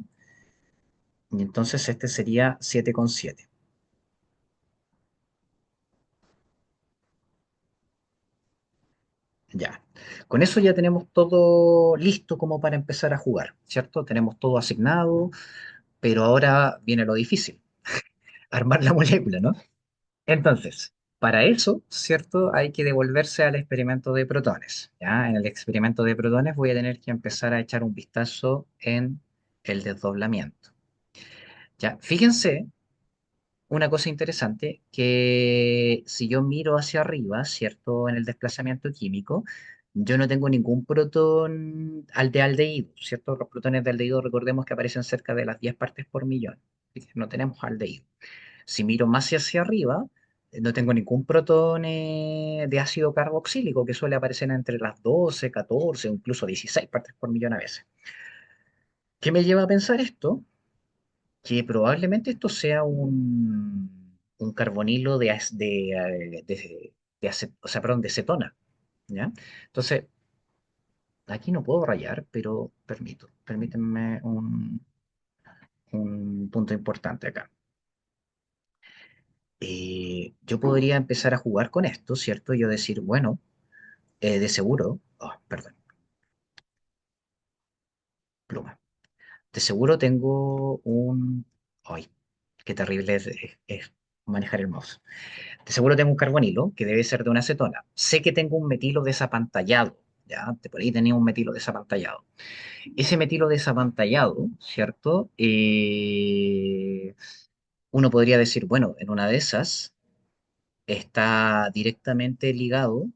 Y entonces este sería 7,7. Ya. Con eso ya tenemos todo listo como para empezar a jugar, ¿cierto? Tenemos todo asignado, pero ahora viene lo difícil, armar la molécula, ¿no? Entonces, para eso, ¿cierto? Hay que devolverse al experimento de protones. ¿Ya? En el experimento de protones voy a tener que empezar a echar un vistazo en el desdoblamiento. ¿Ya? Fíjense una cosa interesante, que si yo miro hacia arriba, ¿cierto? En el desplazamiento químico, yo no tengo ningún protón de aldehído, ¿cierto? Los protones de aldehído recordemos que aparecen cerca de las 10 partes por millón. Así que no tenemos aldehído. Si miro más hacia arriba, no tengo ningún protón de ácido carboxílico que suele aparecer entre las 12, 14, o incluso 16 partes por millón a veces. ¿Qué me lleva a pensar esto? Que probablemente esto sea un carbonilo o sea, perdón, de cetona, ¿ya? Entonces, aquí no puedo rayar, pero permítanme un punto importante acá. Yo podría empezar a jugar con esto, ¿cierto? Yo decir, bueno, de seguro, oh, perdón, pluma. De seguro tengo ay, qué terrible es manejar el mouse. De seguro tengo un carbonilo que debe ser de una acetona. Sé que tengo un metilo desapantallado, ¿ya? Por ahí tenía un metilo desapantallado. Ese metilo desapantallado, ¿cierto? Uno podría decir, bueno, en una de esas está directamente ligado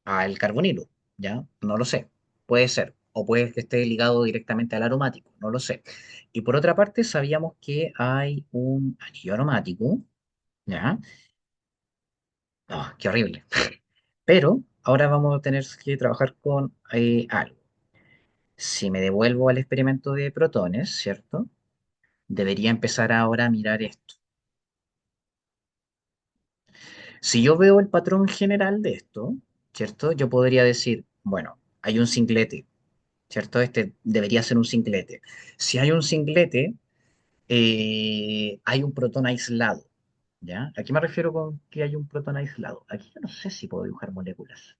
al carbonilo, ¿ya? No lo sé. Puede ser. O puede que esté ligado directamente al aromático, no lo sé. Y por otra parte, sabíamos que hay un anillo aromático, ¿ya? Ah, qué horrible. Pero ahora vamos a tener que trabajar con algo. Si me devuelvo al experimento de protones, ¿cierto? Debería empezar ahora a mirar esto. Si yo veo el patrón general de esto, ¿cierto? Yo podría decir, bueno, hay un singlete, ¿cierto? Este debería ser un singlete. Si hay un singlete, hay un protón aislado, ¿ya? ¿A qué me refiero con que hay un protón aislado? Aquí yo no sé si puedo dibujar moléculas.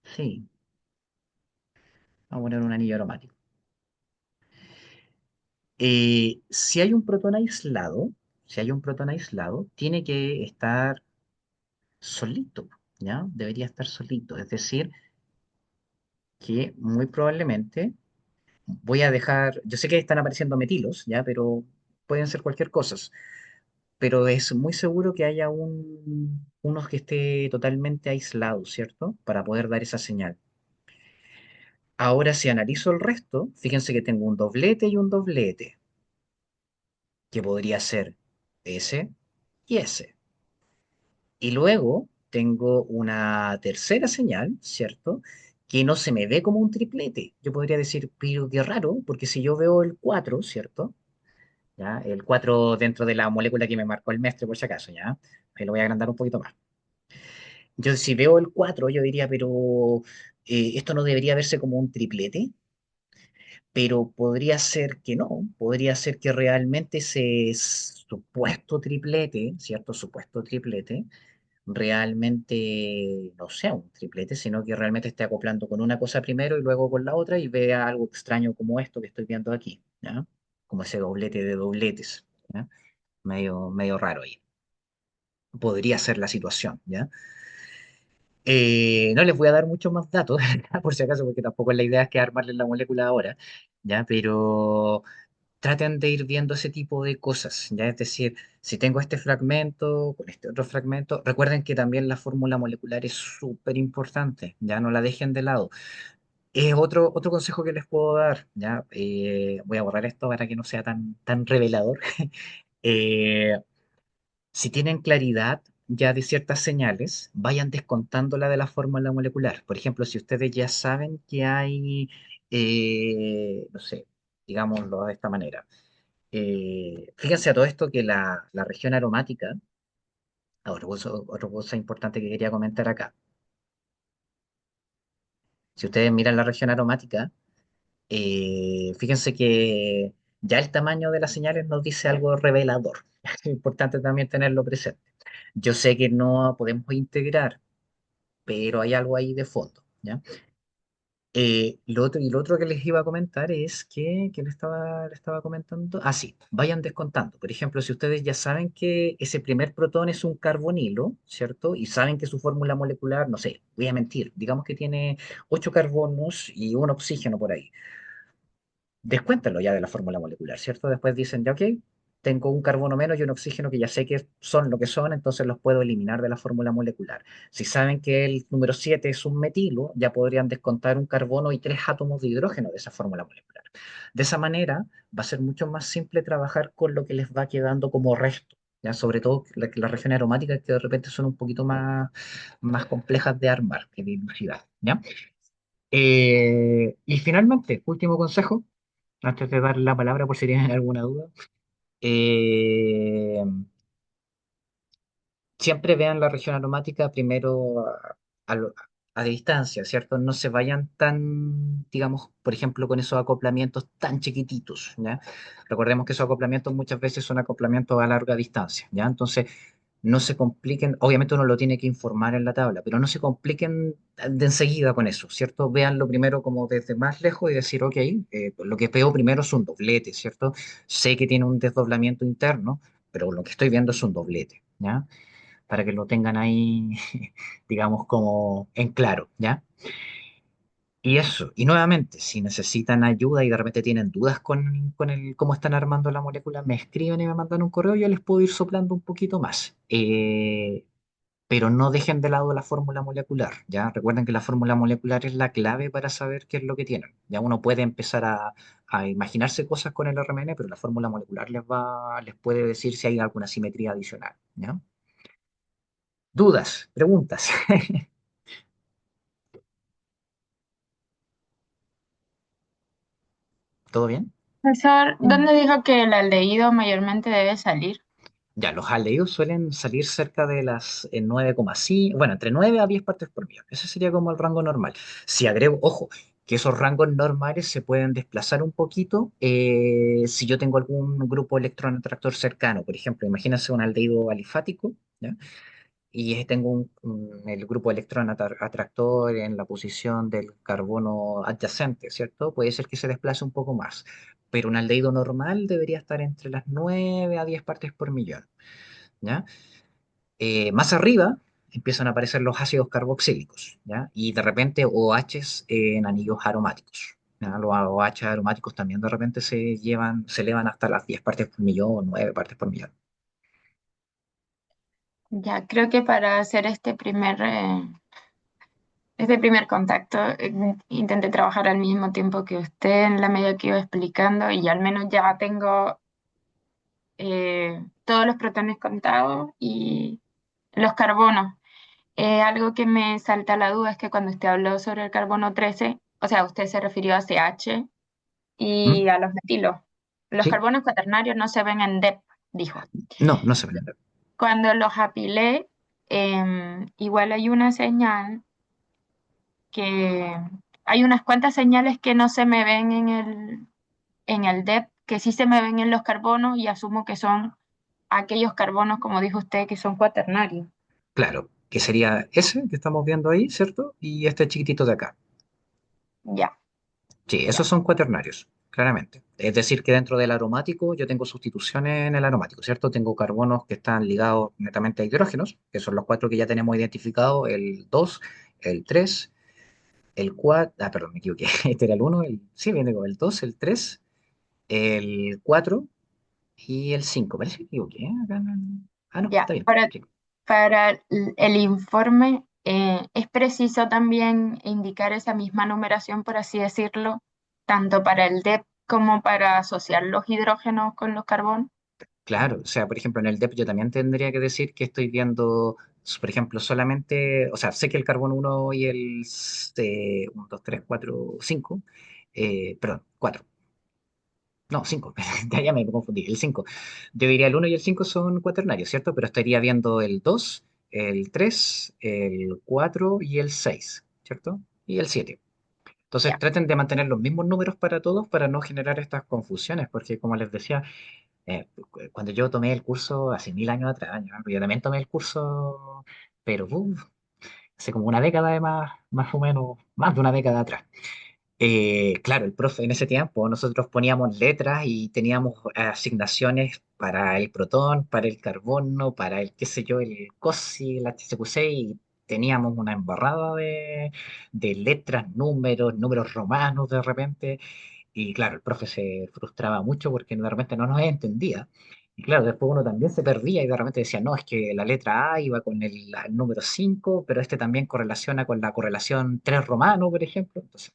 Sí, vamos a poner un anillo aromático. Si hay un protón aislado, si hay un protón aislado, tiene que estar solito, ¿ya? Debería estar solito. Es decir, que muy probablemente voy a dejar, yo sé que están apareciendo metilos, ¿ya? Pero pueden ser cualquier cosa. Pero es muy seguro que haya unos que esté totalmente aislado, ¿cierto? Para poder dar esa señal. Ahora, si analizo el resto, fíjense que tengo un doblete y un doblete, que podría ser S y S. Y luego tengo una tercera señal, ¿cierto? Que no se me ve como un triplete. Yo podría decir, pero qué raro, porque si yo veo el 4, ¿cierto? ¿Ya? El 4 dentro de la molécula que me marcó el mestre, por si acaso, ¿ya? Ahí lo voy a agrandar un poquito más. Yo si veo el 4 yo diría, pero esto no debería verse como un triplete, pero podría ser que no, podría ser que realmente ese supuesto triplete, ¿cierto? Supuesto triplete, realmente no sea un triplete, sino que realmente esté acoplando con una cosa primero y luego con la otra y vea algo extraño como esto que estoy viendo aquí, ¿ya? Como ese doblete de dobletes, ¿ya? Medio raro ahí. Podría ser la situación, ¿ya? No les voy a dar muchos más datos, por si acaso, porque tampoco la idea es que armarles la molécula ahora, ¿ya? Pero traten de ir viendo ese tipo de cosas, ¿ya? Es decir, si tengo este fragmento con este otro fragmento, recuerden que también la fórmula molecular es súper importante, ya no la dejen de lado. Es otro consejo que les puedo dar, ¿ya? Voy a borrar esto para que no sea tan revelador. Eh, si tienen claridad ya de ciertas señales, vayan descontándola de la fórmula molecular. Por ejemplo, si ustedes ya saben que hay, no sé, digámoslo de esta manera. Fíjense a todo esto que la región aromática, otra cosa importante que quería comentar acá. Si ustedes miran la región aromática, fíjense que ya el tamaño de las señales nos dice algo revelador. Es importante también tenerlo presente. Yo sé que no podemos integrar, pero hay algo ahí de fondo, ¿ya? Lo otro que les iba a comentar es que le estaba comentando, ah, sí, vayan descontando. Por ejemplo, si ustedes ya saben que ese primer protón es un carbonilo, ¿cierto? Y saben que su fórmula molecular, no sé, voy a mentir, digamos que tiene 8 carbonos y un oxígeno por ahí, descuéntenlo ya de la fórmula molecular, ¿cierto? Después dicen, ya, ok, tengo un carbono menos y un oxígeno que ya sé que son lo que son, entonces los puedo eliminar de la fórmula molecular. Si saben que el número 7 es un metilo, ya podrían descontar un carbono y 3 átomos de hidrógeno de esa fórmula molecular. De esa manera va a ser mucho más simple trabajar con lo que les va quedando como resto. ¿Ya? Sobre todo las regiones aromáticas que de repente son un poquito más complejas de armar que de dilucidar, ¿ya? Y finalmente, último consejo, antes de dar la palabra por si tienen alguna duda. Eh, Siempre vean la región aromática primero a, lo- a distancia, ¿cierto? No se vayan tan, digamos, por ejemplo, con esos acoplamientos tan chiquititos, ¿ya? Recordemos que esos acoplamientos muchas veces son acoplamientos a larga distancia, ¿ya? Entonces, no se compliquen, obviamente uno lo tiene que informar en la tabla, pero no se compliquen de enseguida con eso, ¿cierto? Véanlo primero como desde más lejos y decir, ok, lo que veo primero es un doblete, ¿cierto? Sé que tiene un desdoblamiento interno, pero lo que estoy viendo es un doblete, ¿ya? Para que lo tengan ahí, digamos, como en claro, ¿ya? Y eso, y nuevamente, si necesitan ayuda y de repente tienen dudas con el cómo están armando la molécula, me escriben y me mandan un correo, yo les puedo ir soplando un poquito más. Pero no dejen de lado la fórmula molecular, ¿ya? Recuerden que la fórmula molecular es la clave para saber qué es lo que tienen. Ya uno puede empezar a imaginarse cosas con el RMN, pero la fórmula molecular les puede decir si hay alguna simetría adicional, ¿ya? Dudas, preguntas. ¿Todo bien? Profesor, Mm. ¿dónde dijo que el aldehído mayormente debe salir? Ya, los aldehídos suelen salir cerca de las 9,5, bueno, entre 9 a 10 partes por millón. Ese sería como el rango normal. Si agrego, ojo, que esos rangos normales se pueden desplazar un poquito si yo tengo algún grupo electroneoatractor cercano. Por ejemplo, imagínense un aldehído alifático, ¿ya? Y tengo el grupo electrón atractor en la posición del carbono adyacente, ¿cierto? Puede ser que se desplace un poco más, pero un aldehído normal debería estar entre las 9 a 10 partes por millón, ¿ya? Más arriba empiezan a aparecer los ácidos carboxílicos, ¿ya? Y de repente OHs en anillos aromáticos. ¿Ya? Los OH aromáticos también de repente se elevan hasta las 10 partes por millón, 9 partes por millón. Ya, creo que para hacer este primer contacto, intenté trabajar al mismo tiempo que usted en la medida que iba explicando y al menos ya tengo todos los protones contados y los carbonos. Algo que me salta la duda es que cuando usted habló sobre el carbono 13, o sea, usted se refirió a CH ¿Mm? y a los metilos. Los ¿Sí? carbonos cuaternarios no se ven en DEP, dijo. No, no se vende. Cuando los apilé, igual hay una señal que hay unas cuantas señales que no se me ven en el DEP, que sí se me ven en los carbonos y asumo que son aquellos carbonos, como dijo usted, que son cuaternarios. Claro, que sería ese que estamos viendo ahí, ¿cierto? Y este chiquitito de acá. Ya, Sí, esos ya, son cuaternarios, claramente. Es decir, que dentro del aromático yo tengo sustituciones en el aromático, ¿cierto? Tengo carbonos que están ligados netamente a hidrógenos, que son los cuatro que ya tenemos identificados, el 2, el 3, el 4, perdón, me equivoqué, este era el uno, sí, viene con el 2, el 3, el 4 y el 5. Parece que me equivoqué, ¿eh? No, ya. está bien. Sí. Para el informe, ¿es preciso también indicar esa misma numeración, por así decirlo, tanto para el DEP como para asociar los hidrógenos con los carbonos? Claro, o sea, por ejemplo, en el DEP yo también tendría que decir que estoy viendo, por ejemplo, solamente, o sea, sé que el carbono uno y el 1, 2, 3, 4, 5, perdón, 4, no, 5, ya me confundí, el 5. Yo diría el uno y el 5 son cuaternarios, ¿cierto? Pero estaría viendo el 2, el 3, el 4 y el 6, ¿cierto? Y el 7. Entonces Ya. traten de mantener los mismos números para todos para no generar estas confusiones, porque como les decía, cuando yo tomé el curso hace 1000 años atrás, ¿no? Yo también tomé el curso, pero hace como una década más o menos, más de una década atrás. Claro, el profe en ese tiempo nosotros poníamos letras y teníamos asignaciones para el protón, para el carbono, para el qué sé yo, el COSI, el HCQC y teníamos una embarrada de letras, números romanos de repente. Y claro, el profe se frustraba mucho porque de repente no nos entendía. Y claro, después uno también se perdía y de repente decía, no, es que la letra A iba con el número 5 pero este también correlaciona con la correlación 3 romano, por ejemplo. Entonces,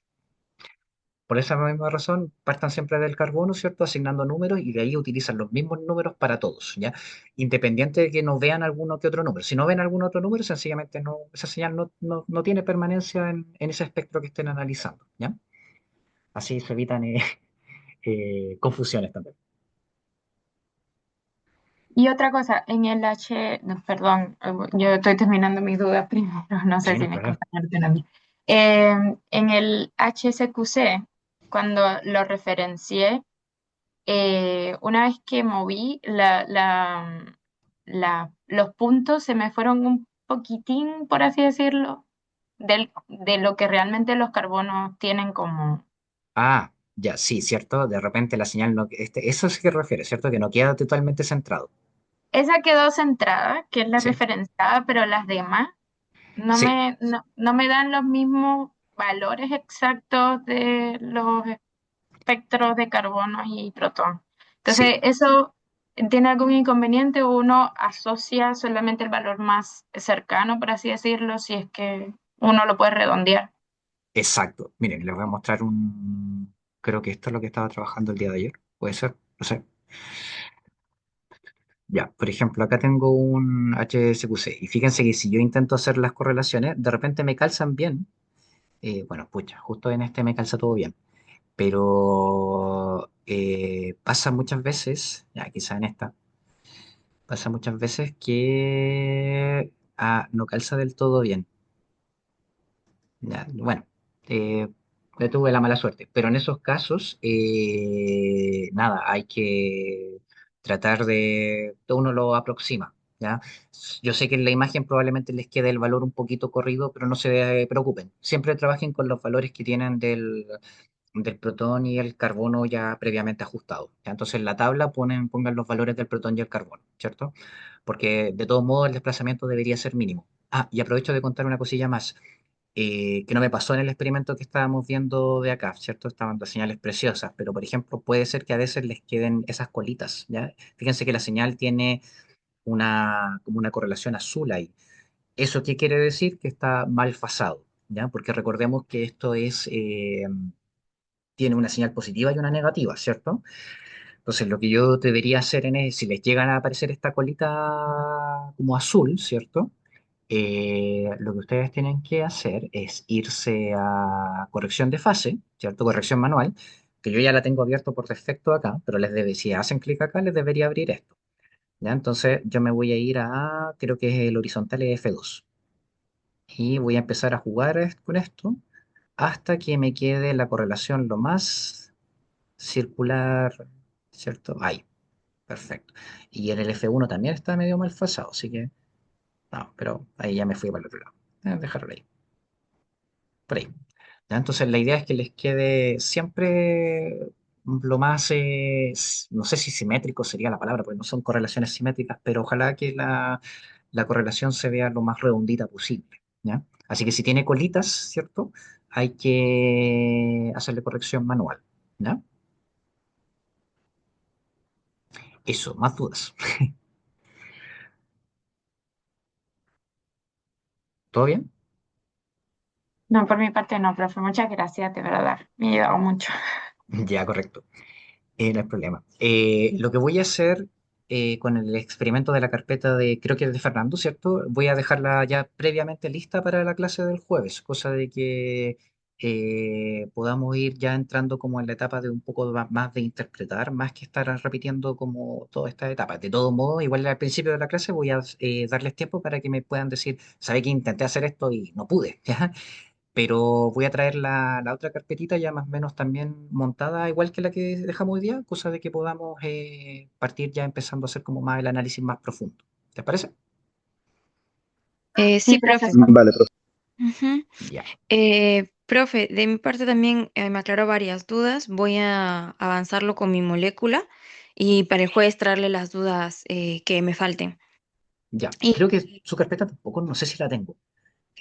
por esa misma razón, partan siempre del carbono, ¿cierto? Asignando números y de ahí utilizan los mismos números para todos, ¿ya? Independiente de que no vean alguno que otro número. Si no ven algún otro número, sencillamente no, esa señal no tiene permanencia en ese espectro que estén analizando, ¿ya? Así se evitan confusiones también. Y otra cosa, en el no, perdón, yo estoy terminando mis dudas primero, no sé Sí, no si hay mis problema. compañeros tienen a mí. En el HSQC, cuando lo referencié, una vez que moví los puntos, se me fueron un poquitín, por así decirlo, de lo que realmente los carbonos tienen como... Ah, ya, sí, ¿cierto? De repente la señal no... eso sí que refiere, ¿cierto? Que no queda totalmente centrado. Esa quedó centrada, que es la Sí, referenciada, pero las demás sí, no me dan los mismos valores exactos de los espectros de carbono y protón. sí. Entonces, ¿eso tiene algún inconveniente o uno asocia solamente el valor más cercano, por así decirlo, si es que uno lo puede redondear? Exacto. Miren, les voy a mostrar un... Creo que esto es lo que estaba trabajando el día de ayer. Puede ser, no sé. Ya, por ejemplo, acá tengo un HSQC y fíjense que si yo intento hacer las correlaciones, de repente me calzan bien. Bueno, pucha, justo en este me calza todo bien. Pero pasa muchas veces, ya quizá en esta, pasa muchas veces que no calza del todo bien. Ya, bueno, le tuve la mala suerte. Pero en esos casos, nada, hay que tratar de, uno lo aproxima, ¿ya? Yo sé que en la imagen probablemente les quede el valor un poquito corrido, pero no se preocupen. Siempre trabajen con los valores que tienen del protón y el carbono ya previamente ajustados, ¿ya? Entonces en la tabla pongan los valores del protón y el carbono, ¿cierto? Porque de todos modos el desplazamiento debería ser mínimo. Ah, y aprovecho de contar una cosilla más que no me pasó en el experimento que estábamos viendo de acá, ¿cierto? Estaban las señales preciosas, pero por ejemplo puede ser que a veces les queden esas colitas, ¿ya? Fíjense que la señal tiene como una correlación azul ahí. ¿Eso qué quiere decir? Que está mal fasado, ¿ya? Porque recordemos que esto tiene una señal positiva y una negativa, ¿cierto? Entonces, lo que yo debería hacer si les llegan a aparecer esta colita como azul, ¿cierto? Lo que ustedes tienen que hacer es irse a corrección de fase, ¿cierto? Corrección manual, que yo ya la tengo abierto por defecto acá, pero si hacen clic acá, les debería abrir esto, ¿ya? Entonces, yo me voy a ir creo que es el horizontal F2, y voy a empezar a jugar con esto hasta que me quede la correlación lo más circular, ¿cierto? Ahí. Perfecto. Y en el F1 también está medio mal fasado, así que no, pero ahí ya me fui para el otro lado. Dejarlo ahí, por ahí. ¿Ya? Entonces la idea es que les quede siempre lo más, no sé si simétrico sería la palabra, porque no son correlaciones simétricas, pero ojalá que la correlación se vea lo más redondita posible. ¿Ya? Así que si tiene colitas, ¿cierto? Hay que hacerle corrección manual. ¿Ya? Eso, más dudas. ¿Todo bien? No, por mi parte no, profe, muchas gracias, de verdad, me ha ayudado mucho. Ya, correcto. No hay problema. Lo que voy a hacer con el experimento de la carpeta creo que es de Fernando, ¿cierto? Voy a dejarla ya previamente lista para la clase del jueves, cosa de que podamos ir ya entrando como en la etapa de un poco más de interpretar, más que estar repitiendo como toda esta etapa. De todo modo, igual al principio de la clase voy a darles tiempo para que me puedan decir, sabe que intenté hacer esto y no pude, ¿ya? Pero voy a traer la otra carpetita ya más o menos también montada, igual que la que dejamos hoy día, cosa de que podamos partir ya empezando a hacer como más el análisis más profundo. ¿Te parece? Sí, Sí, profe. profesor. Vale, profe. Ujú. Ya, Profe, de mi parte también me aclaró varias dudas. Voy a avanzarlo con mi molécula y para el jueves traerle las dudas que me falten. ya. Creo que Y su carpeta tampoco, no sé si la tengo.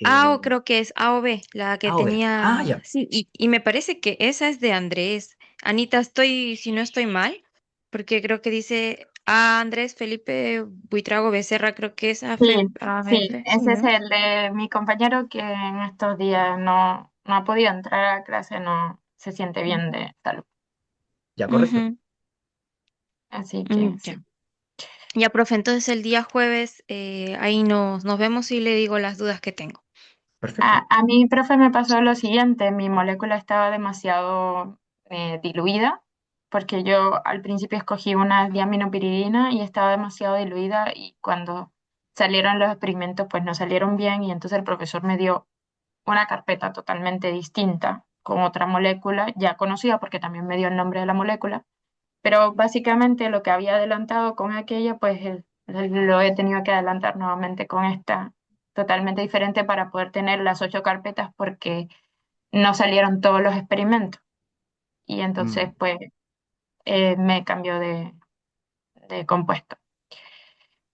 A Eh, o creo que es A o B, la que o B. Ah, tenía. ya, Sí, y me parece que esa es de Andrés. Anita, si no estoy mal, porque creo que dice A Andrés Felipe Buitrago Becerra, creo que es Sí, sí, AFF, sí, ese es ¿no? el de mi compañero que en estos días no ha podido entrar a clase, no se siente bien de salud. ya, correcto. Ujú, Así que sí. ya. Ya, profe, entonces el día jueves ahí nos vemos y le digo las dudas que tengo. Perfecto. A mí, profe, me pasó lo siguiente, mi molécula estaba demasiado diluida, porque yo al principio escogí una diaminopiridina y estaba demasiado diluida y cuando salieron los experimentos pues no salieron bien y entonces el profesor me dio una carpeta totalmente distinta con otra molécula ya conocida porque también me dio el nombre de la molécula, pero básicamente lo que había adelantado con aquella, pues lo he tenido que adelantar nuevamente con esta totalmente diferente para poder tener las 8 carpetas porque no salieron todos los experimentos y entonces Mm, pues me cambió de compuesto.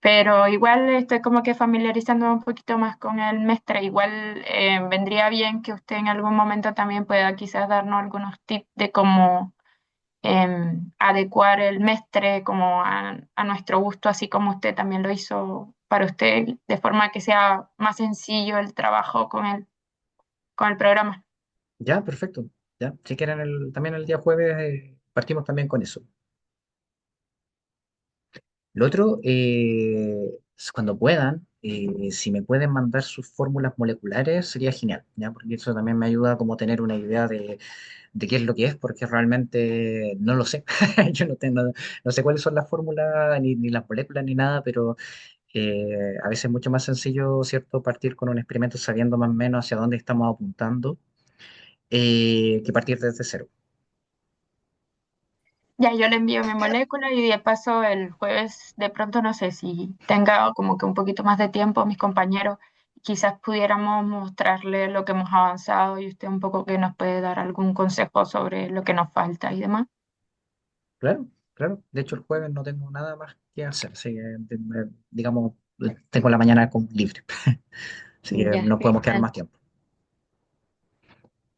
Pero igual estoy como que familiarizándome un poquito más con el mestre. Igual vendría bien que usted en algún momento también pueda quizás darnos algunos tips de cómo adecuar el mestre como a nuestro gusto, así como usted también lo hizo para usted, de forma que sea más sencillo el trabajo con el programa. ya, perfecto. Ya, si quieren también el día jueves partimos también con eso. Lo otro, es cuando puedan, si me pueden mandar sus fórmulas moleculares, sería genial, ¿ya? Porque eso también me ayuda como a tener una idea de qué es lo que es, porque realmente no lo sé. Yo no sé cuáles son las fórmulas, ni las moléculas, ni nada, pero a veces es mucho más sencillo, ¿cierto?, partir con un experimento sabiendo más o menos hacia dónde estamos apuntando que partir desde cero. Ya yo le envío mi molécula y de paso el jueves, de pronto no sé si tenga como que un poquito más de tiempo mis compañeros, quizás pudiéramos mostrarle lo que hemos avanzado y usted un poco que nos puede dar algún consejo sobre lo que nos falta y demás. Claro, claro. De hecho, el jueves no tengo nada más que hacer, así que, digamos, tengo la mañana como libre, así que Ya, no podemos quedar genial. más tiempo.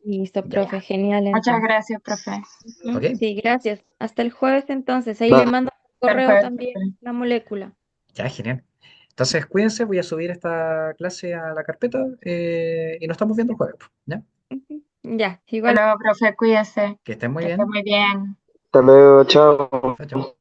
Listo, Ya. profe, genial Muchas entonces. gracias, profe. Ujú, ¿Ok? sí, gracias. Hasta el jueves entonces. Ahí me Va. manda por Hasta el correo jueves, también profe. la molécula. Ya, genial. Entonces, cuídense, voy a subir esta clase a la carpeta y nos estamos viendo el jueves. ¿Ya? Ujú, ya, Hasta igual. luego, profe, cuídese, Que estén muy que esté bien. muy bien. Hasta luego, chao. Chao, chao.